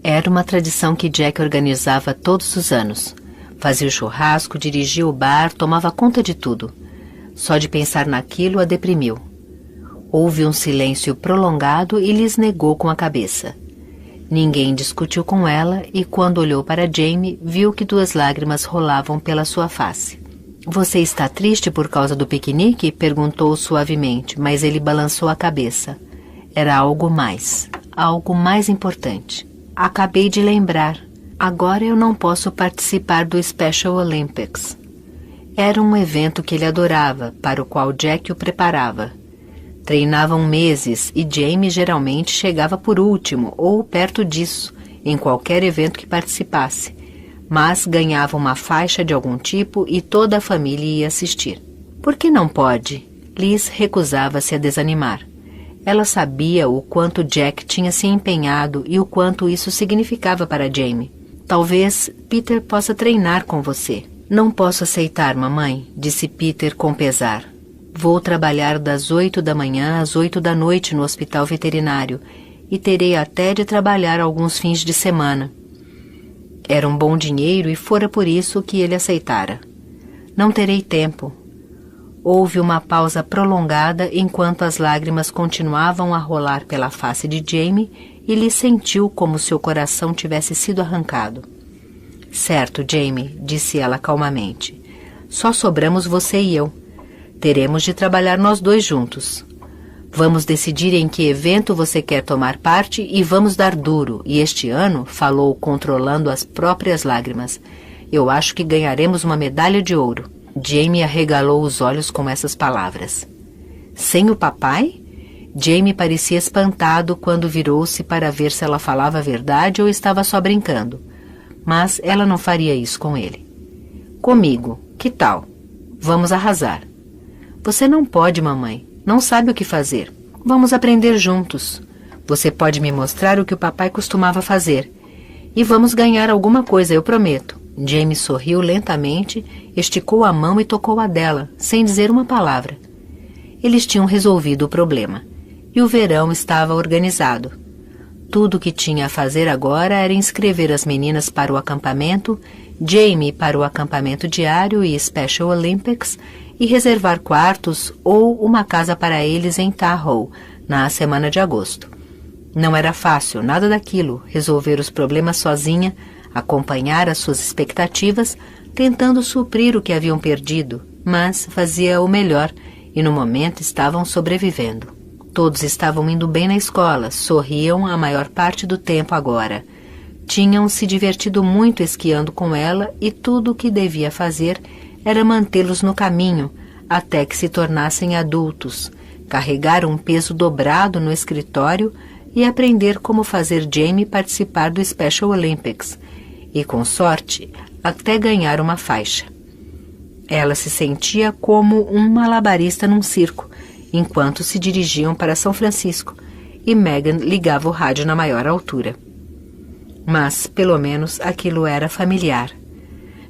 Era uma tradição que Jack organizava todos os anos. Fazia o churrasco, dirigia o bar, tomava conta de tudo. Só de pensar naquilo a deprimiu. Houve um silêncio prolongado e Liz negou com a cabeça. Ninguém discutiu com ela e, quando olhou para Jamie, viu que 2 lágrimas rolavam pela sua face. Você está triste por causa do piquenique? Perguntou suavemente, mas ele balançou a cabeça. Era algo mais importante. Acabei de lembrar. Agora eu não posso participar do Special Olympics. Era um evento que ele adorava, para o qual Jack o preparava. Treinavam meses e Jamie geralmente chegava por último ou perto disso, em qualquer evento que participasse, mas ganhava uma faixa de algum tipo e toda a família ia assistir. Por que não pode? Liz recusava-se a desanimar. Ela sabia o quanto Jack tinha se empenhado e o quanto isso significava para Jamie. Talvez Peter possa treinar com você. Não posso aceitar, mamãe, disse Peter com pesar. Vou trabalhar das 8 da manhã às 8 da noite no hospital veterinário e terei até de trabalhar alguns fins de semana. Era um bom dinheiro e fora por isso que ele aceitara. Não terei tempo. Houve uma pausa prolongada enquanto as lágrimas continuavam a rolar pela face de Jamie e ele sentiu como seu coração tivesse sido arrancado. Certo, Jamie, disse ela calmamente. Só sobramos você e eu. Teremos de trabalhar nós 2 juntos. Vamos decidir em que evento você quer tomar parte e vamos dar duro. E este ano, falou controlando as próprias lágrimas, eu acho que ganharemos uma medalha de ouro. Jamie arregalou os olhos com essas palavras. Sem o papai? Jamie parecia espantado quando virou-se para ver se ela falava a verdade ou estava só brincando. Mas ela não faria isso com ele. Comigo, que tal? Vamos arrasar. Você não pode, mamãe. Não sabe o que fazer. Vamos aprender juntos. Você pode me mostrar o que o papai costumava fazer. E vamos ganhar alguma coisa, eu prometo. Jamie sorriu lentamente, esticou a mão e tocou a dela, sem dizer uma palavra. Eles tinham resolvido o problema. E o verão estava organizado. Tudo o que tinha a fazer agora era inscrever as meninas para o acampamento, Jamie para o acampamento diário e Special Olympics, e reservar quartos ou uma casa para eles em Tahoe, na semana de agosto. Não era fácil, nada daquilo, resolver os problemas sozinha, acompanhar as suas expectativas, tentando suprir o que haviam perdido, mas fazia o melhor e no momento estavam sobrevivendo. Todos estavam indo bem na escola, sorriam a maior parte do tempo agora. Tinham se divertido muito esquiando com ela e tudo o que devia fazer era mantê-los no caminho até que se tornassem adultos, carregar um peso dobrado no escritório e aprender como fazer Jamie participar do Special Olympics e, com sorte, até ganhar uma faixa. Ela se sentia como um malabarista num circo, enquanto se dirigiam para São Francisco, e Megan ligava o rádio na maior altura. Mas, pelo menos, aquilo era familiar.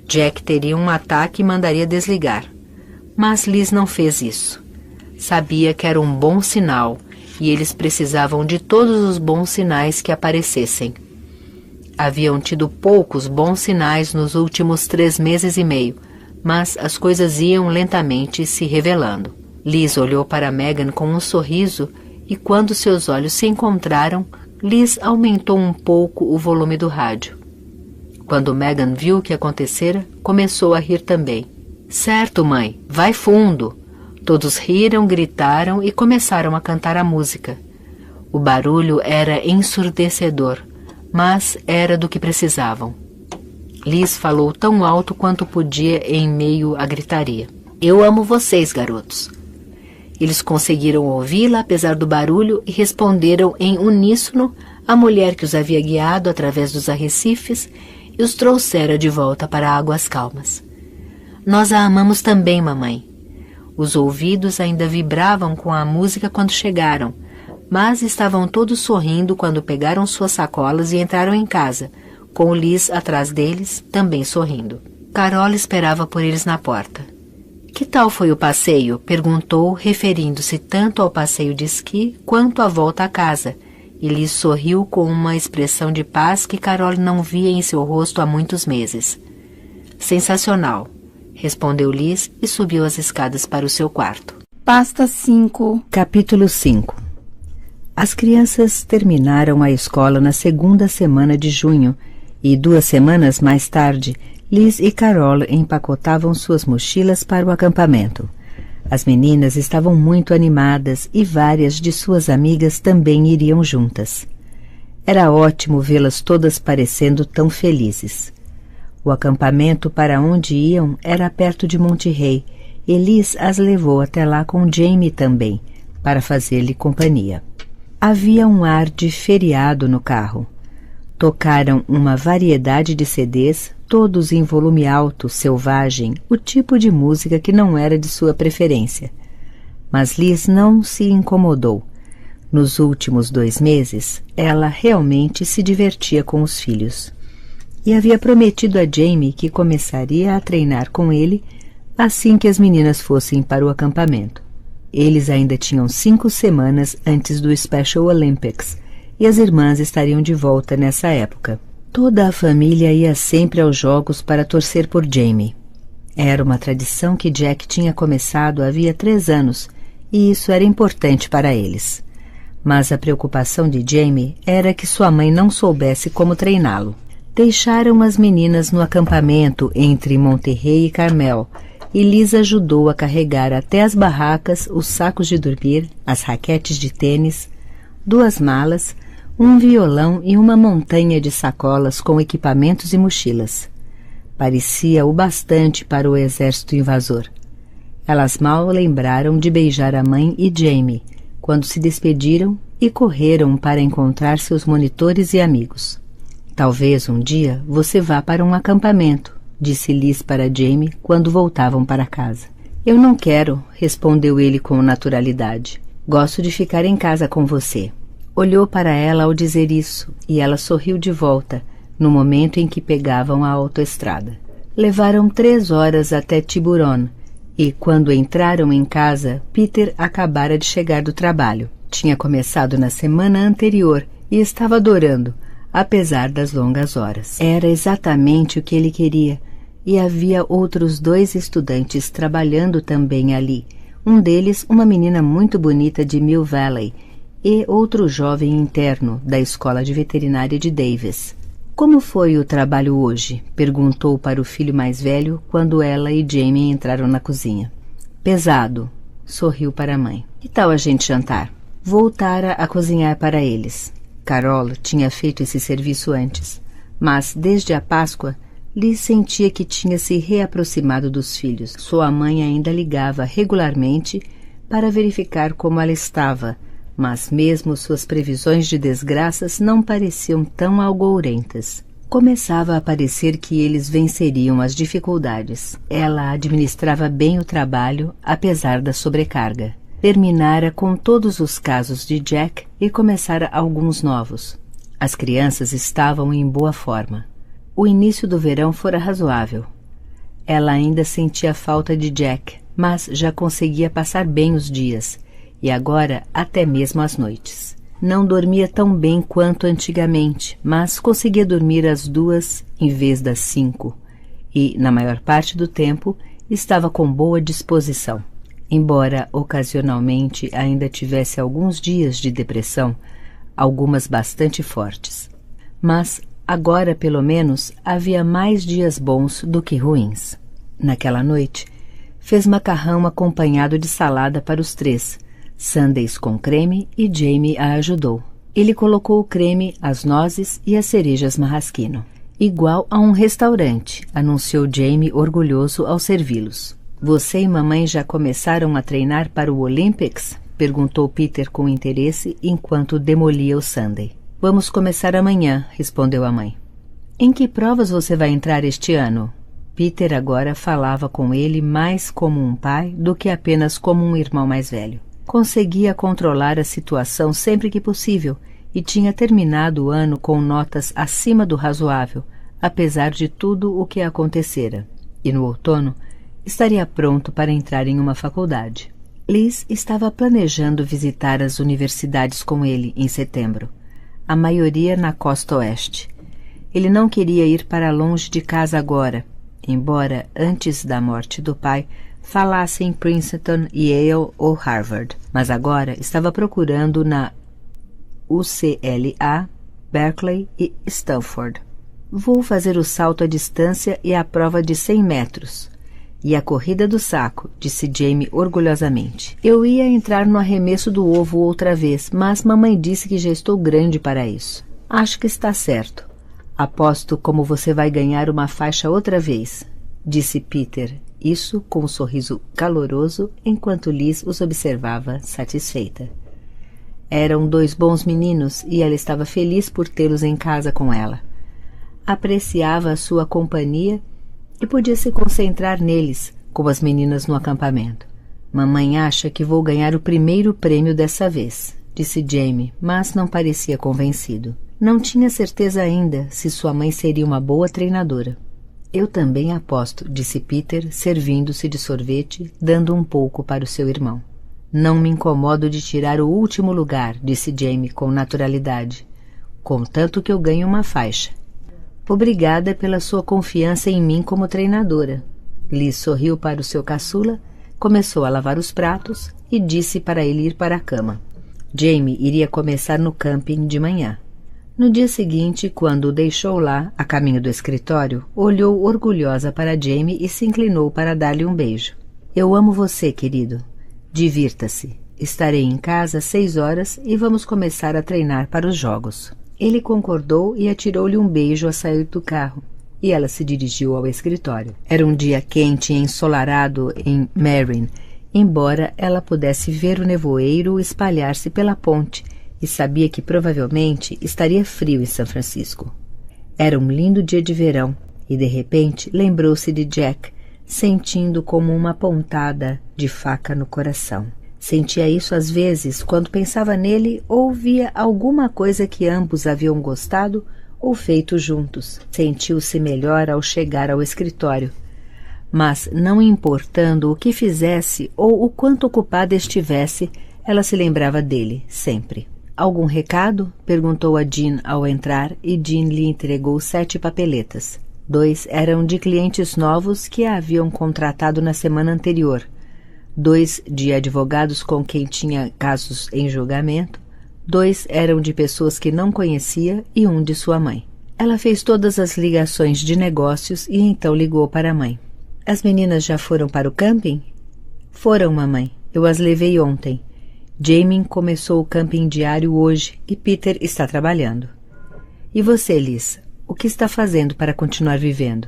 Jack teria um ataque e mandaria desligar. Mas Liz não fez isso. Sabia que era um bom sinal, e eles precisavam de todos os bons sinais que aparecessem. Haviam tido poucos bons sinais nos últimos 3 meses e meio, mas as coisas iam lentamente se revelando. Liz olhou para Megan com um sorriso e, quando seus olhos se encontraram, Liz aumentou um pouco o volume do rádio. Quando Megan viu o que acontecera, começou a rir também. Certo, mãe, vai fundo. Todos riram, gritaram e começaram a cantar a música. O barulho era ensurdecedor, mas era do que precisavam. Liz falou tão alto quanto podia em meio à gritaria. Eu amo vocês, garotos. Eles conseguiram ouvi-la apesar do barulho e responderam em uníssono à mulher que os havia guiado através dos arrecifes e os trouxera de volta para águas calmas. Nós a amamos também, mamãe. Os ouvidos ainda vibravam com a música quando chegaram, mas estavam todos sorrindo quando pegaram suas sacolas e entraram em casa, com Liz atrás deles, também sorrindo. Carol esperava por eles na porta. Que tal foi o passeio? Perguntou, referindo-se tanto ao passeio de esqui quanto à volta à casa, e Liz sorriu com uma expressão de paz que Carol não via em seu rosto há muitos meses. Sensacional, respondeu Liz e subiu as escadas para o seu quarto. Pasta 5. Capítulo 5. As crianças terminaram a escola na segunda semana de junho e 2 semanas mais tarde, Liz e Carol empacotavam suas mochilas para o acampamento. As meninas estavam muito animadas e várias de suas amigas também iriam juntas. Era ótimo vê-las todas parecendo tão felizes. O acampamento para onde iam era perto de Monterey e Liz as levou até lá com Jamie também, para fazer-lhe companhia. Havia um ar de feriado no carro. Tocaram uma variedade de CDs, todos em volume alto, selvagem, o tipo de música que não era de sua preferência. Mas Liz não se incomodou. Nos últimos 2 meses, ela realmente se divertia com os filhos. E havia prometido a Jamie que começaria a treinar com ele assim que as meninas fossem para o acampamento. Eles ainda tinham 5 semanas antes do Special Olympics, e as irmãs estariam de volta nessa época. Toda a família ia sempre aos jogos para torcer por Jamie. Era uma tradição que Jack tinha começado havia 3 anos, e isso era importante para eles. Mas a preocupação de Jamie era que sua mãe não soubesse como treiná-lo. Deixaram as meninas no acampamento entre Monterey e Carmel, e Liz ajudou a carregar até as barracas os sacos de dormir, as raquetes de tênis, 2 malas, um violão e uma montanha de sacolas com equipamentos e mochilas. Parecia o bastante para o exército invasor. Elas mal lembraram de beijar a mãe e Jamie, quando se despediram e correram para encontrar seus monitores e amigos. Talvez um dia você vá para um acampamento, disse Liz para Jamie quando voltavam para casa. Eu não quero, respondeu ele com naturalidade. Gosto de ficar em casa com você. Olhou para ela ao dizer isso e ela sorriu de volta, no momento em que pegavam a autoestrada. Levaram 3 horas até Tiburon e, quando entraram em casa, Peter acabara de chegar do trabalho. Tinha começado na semana anterior e estava adorando, apesar das longas horas. Era exatamente o que ele queria, e havia outros 2 estudantes trabalhando também ali. Um deles, uma menina muito bonita de Mill Valley, e outro jovem interno da escola de veterinária de Davis. Como foi o trabalho hoje? Perguntou para o filho mais velho quando ela e Jamie entraram na cozinha. Pesado, sorriu para a mãe. Que tal a gente jantar? Voltara a cozinhar para eles. Carol tinha feito esse serviço antes, mas desde a Páscoa, Liz sentia que tinha se reaproximado dos filhos. Sua mãe ainda ligava regularmente para verificar como ela estava, mas mesmo suas previsões de desgraças não pareciam tão algourentas. Começava a parecer que eles venceriam as dificuldades. Ela administrava bem o trabalho, apesar da sobrecarga. Terminara com todos os casos de Jack e começara alguns novos. As crianças estavam em boa forma. O início do verão fora razoável. Ela ainda sentia falta de Jack, mas já conseguia passar bem os dias, e agora até mesmo as noites. Não dormia tão bem quanto antigamente, mas conseguia dormir às 2 em vez das 5, e, na maior parte do tempo, estava com boa disposição. Embora ocasionalmente ainda tivesse alguns dias de depressão, algumas bastante fortes. Mas agora, pelo menos, havia mais dias bons do que ruins. Naquela noite, fez macarrão acompanhado de salada para os 3, sundaes com creme, e Jamie a ajudou. Ele colocou o creme, as nozes e as cerejas marrasquino. Igual a um restaurante, anunciou Jamie orgulhoso ao servi-los. Você e mamãe já começaram a treinar para o Olympics? Perguntou Peter com interesse enquanto demolia o sundae. Vamos começar amanhã, respondeu a mãe. Em que provas você vai entrar este ano? Peter agora falava com ele mais como um pai do que apenas como um irmão mais velho. Conseguia controlar a situação sempre que possível e tinha terminado o ano com notas acima do razoável, apesar de tudo o que acontecera. E no outono, estaria pronto para entrar em uma faculdade. Liz estava planejando visitar as universidades com ele em setembro, a maioria na costa oeste. Ele não queria ir para longe de casa agora, embora antes da morte do pai falasse em Princeton, Yale ou Harvard, mas agora estava procurando na UCLA, Berkeley e Stanford. Vou fazer o salto à distância e a prova de 100 metros. E a corrida do saco, disse Jamie orgulhosamente. Eu ia entrar no arremesso do ovo outra vez, mas mamãe disse que já estou grande para isso. Acho que está certo. Aposto como você vai ganhar uma faixa outra vez, disse Peter, isso com um sorriso caloroso, enquanto Liz os observava satisfeita. Eram 2 bons meninos e ela estava feliz por tê-los em casa com ela. Apreciava a sua companhia e podia se concentrar neles, como as meninas no acampamento. Mamãe acha que vou ganhar o primeiro prêmio dessa vez, disse Jamie, mas não parecia convencido. Não tinha certeza ainda se sua mãe seria uma boa treinadora. Eu também aposto, disse Peter, servindo-se de sorvete, dando um pouco para o seu irmão. Não me incomodo de tirar o último lugar, disse Jamie com naturalidade, contanto que eu ganhe uma faixa. Obrigada pela sua confiança em mim como treinadora. Liz sorriu para o seu caçula, começou a lavar os pratos e disse para ele ir para a cama. Jamie iria começar no camping de manhã. No dia seguinte, quando o deixou lá, a caminho do escritório, olhou orgulhosa para Jamie e se inclinou para dar-lhe um beijo. Eu amo você, querido. Divirta-se. Estarei em casa às 6 horas e vamos começar a treinar para os jogos. Ele concordou e atirou-lhe um beijo ao sair do carro. e ela se dirigiu ao escritório. Era um dia quente e ensolarado em Marin, embora ela pudesse ver o nevoeiro espalhar-se pela ponte e sabia que provavelmente estaria frio em São Francisco. Era um lindo dia de verão e, de repente, lembrou-se de Jack, sentindo como uma pontada de faca no coração. Sentia isso às vezes quando pensava nele ou via alguma coisa que ambos haviam gostado ou feito juntos. Sentiu-se melhor ao chegar ao escritório. Mas, não importando o que fizesse ou o quanto ocupada estivesse, ela se lembrava dele, sempre. «Algum recado?» perguntou a Jean ao entrar e Jean lhe entregou 7 papeletas. 2 eram de clientes novos que a haviam contratado na semana anterior. 2 de advogados com quem tinha casos em julgamento. 2 eram de pessoas que não conhecia e 1 de sua mãe. Ela fez todas as ligações de negócios e então ligou para a mãe. «As meninas já foram para o camping?» «Foram, mamãe. Eu as levei ontem. Jamie começou o camping diário hoje e Peter está trabalhando. E você, Liz, o que está fazendo para continuar vivendo?»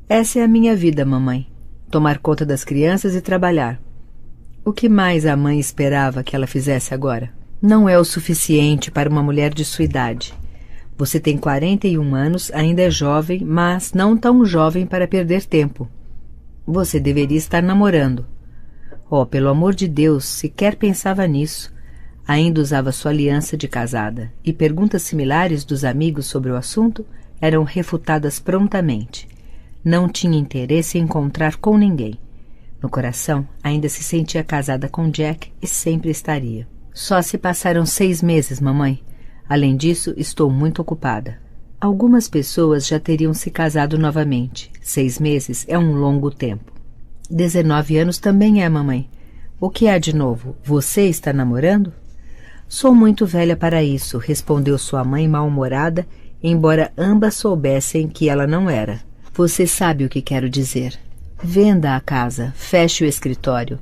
«Essa é a minha vida, mamãe. Tomar conta das crianças e trabalhar. O que mais a mãe esperava que ela fizesse agora? Não é o suficiente para uma mulher de sua idade. Você tem 41 anos, ainda é jovem, mas não tão jovem para perder tempo. Você deveria estar namorando. Oh, pelo amor de Deus, sequer pensava nisso. Ainda usava sua aliança de casada, e perguntas similares dos amigos sobre o assunto eram refutadas prontamente. Não tinha interesse em encontrar com ninguém. No coração, ainda se sentia casada com Jack e sempre estaria. Só se passaram 6 meses, mamãe. Além disso, estou muito ocupada. Algumas pessoas já teriam se casado novamente. 6 meses é um longo tempo. 19 anos também é, mamãe. O que há de novo? Você está namorando? Sou muito velha para isso, respondeu sua mãe mal-humorada, embora ambas soubessem que ela não era. Você sabe o que quero dizer. Venda a casa, feche o escritório,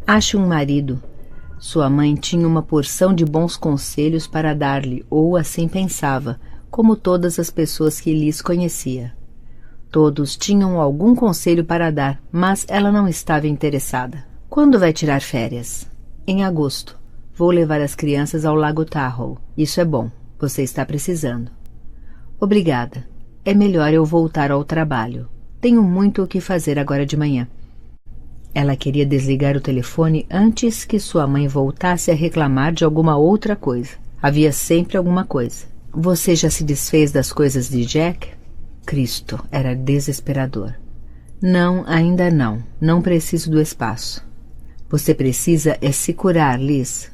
ache um marido. Sua mãe tinha uma porção de bons conselhos para dar-lhe, ou assim pensava, como todas as pessoas que Liz conhecia. Todos tinham algum conselho para dar, mas ela não estava interessada. Quando vai tirar férias? Em agosto. Vou levar as crianças ao Lago Tahoe. Isso é bom. Você está precisando. Obrigada. É melhor eu voltar ao trabalho. Tenho muito o que fazer agora de manhã. Ela queria desligar o telefone antes que sua mãe voltasse a reclamar de alguma outra coisa. Havia sempre alguma coisa. Você já se desfez das coisas de Jack? Cristo, era desesperador. Não, ainda não. Não preciso do espaço. Você precisa é se curar, Liz.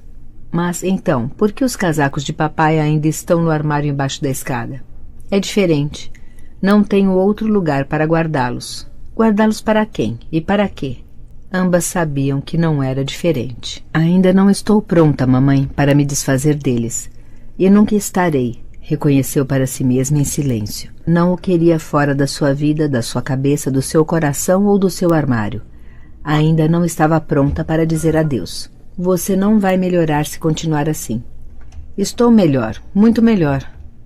Mas, então, por que os casacos de papai ainda estão no armário embaixo da escada? É diferente. Não tenho outro lugar para guardá-los. Guardá-los para quem? E para quê? Ambas sabiam que não era diferente. Ainda não estou pronta, mamãe, para me desfazer deles. E nunca estarei, reconheceu para si mesma em silêncio. Não o queria fora da sua vida, da sua cabeça, do seu coração ou do seu armário. Ainda não estava pronta para dizer adeus. Você não vai melhorar se continuar assim. Estou melhor, muito melhor.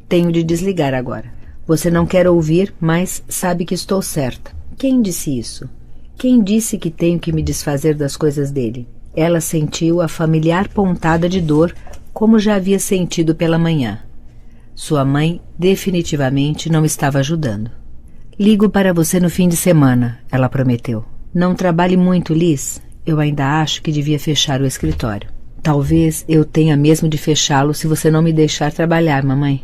Tenho de desligar agora. Você não quer ouvir, mas sabe que estou certa. Quem disse isso? Quem disse que tenho que me desfazer das coisas dele? Ela sentiu a familiar pontada de dor, como já havia sentido pela manhã. Sua mãe definitivamente não estava ajudando. Ligo para você no fim de semana, ela prometeu. Não trabalhe muito, Liz. Eu ainda acho que devia fechar o escritório. Talvez eu tenha mesmo de fechá-lo se você não me deixar trabalhar, mamãe.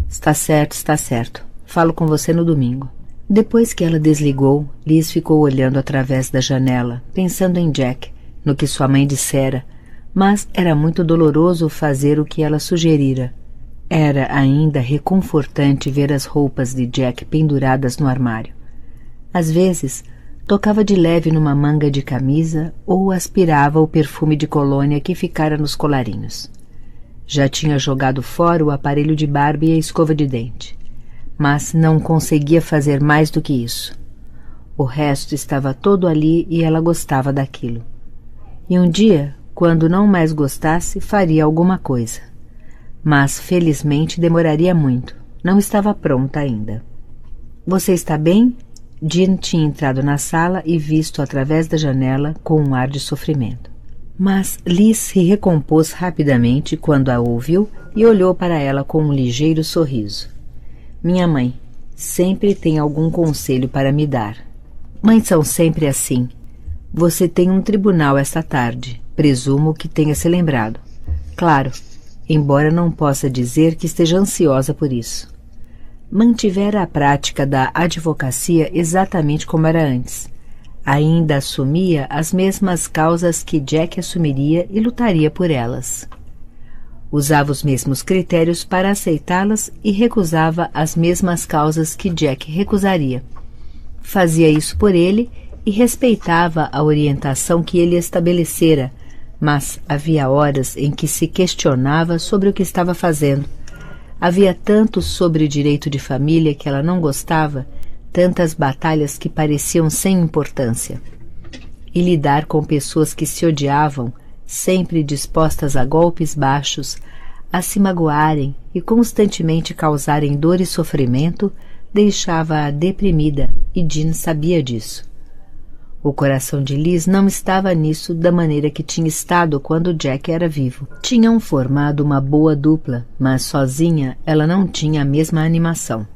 Está certo, está certo. Falo com você no domingo. Depois que ela desligou, Liz ficou olhando através da janela, pensando em Jack, no que sua mãe dissera, mas era muito doloroso fazer o que ela sugerira. Era ainda reconfortante ver as roupas de Jack penduradas no armário. Às vezes, tocava de leve numa manga de camisa ou aspirava o perfume de colônia que ficara nos colarinhos. Já tinha jogado fora o aparelho de barba e a escova de dente. Mas não conseguia fazer mais do que isso. O resto estava todo ali e ela gostava daquilo. E um dia, quando não mais gostasse, faria alguma coisa. Mas, felizmente, demoraria muito. Não estava pronta ainda. Você está bem? Jean tinha entrado na sala e visto através da janela com um ar de sofrimento. Mas Liz se recompôs rapidamente quando a ouviu e olhou para ela com um ligeiro sorriso. Minha mãe, sempre tem algum conselho para me dar. Mães são sempre assim. Você tem um tribunal esta tarde. Presumo que tenha se lembrado. Claro, embora não possa dizer que esteja ansiosa por isso. Mantivera a prática da advocacia exatamente como era antes. Ainda assumia as mesmas causas que Jack assumiria e lutaria por elas. Usava os mesmos critérios para aceitá-las e recusava as mesmas causas que Jack recusaria. Fazia isso por ele e respeitava a orientação que ele estabelecera, mas havia horas em que se questionava sobre o que estava fazendo. Havia tanto sobre direito de família que ela não gostava, tantas batalhas que pareciam sem importância. E lidar com pessoas que se odiavam, sempre dispostas a golpes baixos, a se magoarem e constantemente causarem dor e sofrimento, deixava-a deprimida, e Jean sabia disso. O coração de Liz não estava nisso da maneira que tinha estado quando Jack era vivo. Tinham formado uma boa dupla, mas sozinha ela não tinha a mesma animação.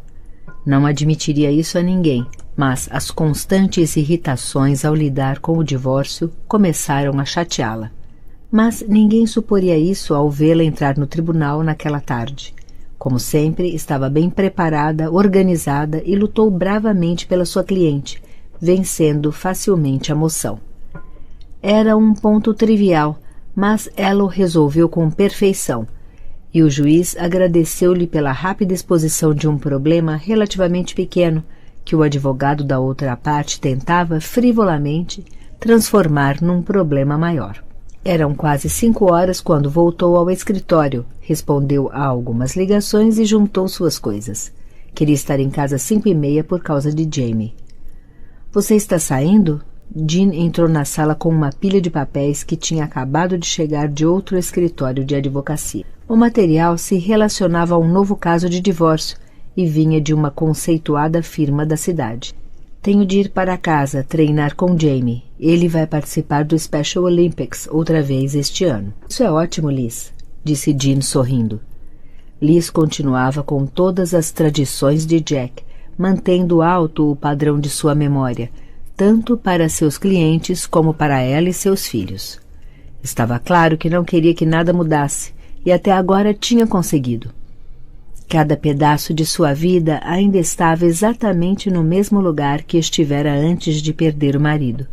Não admitiria isso a ninguém, mas as constantes irritações ao lidar com o divórcio começaram a chateá-la. Mas ninguém suporia isso ao vê-la entrar no tribunal naquela tarde. Como sempre, estava bem preparada, organizada e lutou bravamente pela sua cliente, vencendo facilmente a moção. Era um ponto trivial, mas ela o resolveu com perfeição, e o juiz agradeceu-lhe pela rápida exposição de um problema relativamente pequeno que o advogado da outra parte tentava frivolamente transformar num problema maior. Eram quase 5 horas quando voltou ao escritório, respondeu a algumas ligações e juntou suas coisas. Queria estar em casa às 5:30 por causa de Jamie. Você está saindo? Jean entrou na sala com uma pilha de papéis que tinha acabado de chegar de outro escritório de advocacia. O material se relacionava a um novo caso de divórcio e vinha de uma conceituada firma da cidade. Tenho de ir para casa treinar com Jamie. Ele vai participar do Special Olympics outra vez este ano. Isso é ótimo, Liz, disse Jean sorrindo. Liz continuava com todas as tradições de Jack, mantendo alto o padrão de sua memória, tanto para seus clientes como para ela e seus filhos. Estava claro que não queria que nada mudasse, e até agora tinha conseguido. Cada pedaço de sua vida ainda estava exatamente no mesmo lugar que estivera antes de perder o marido.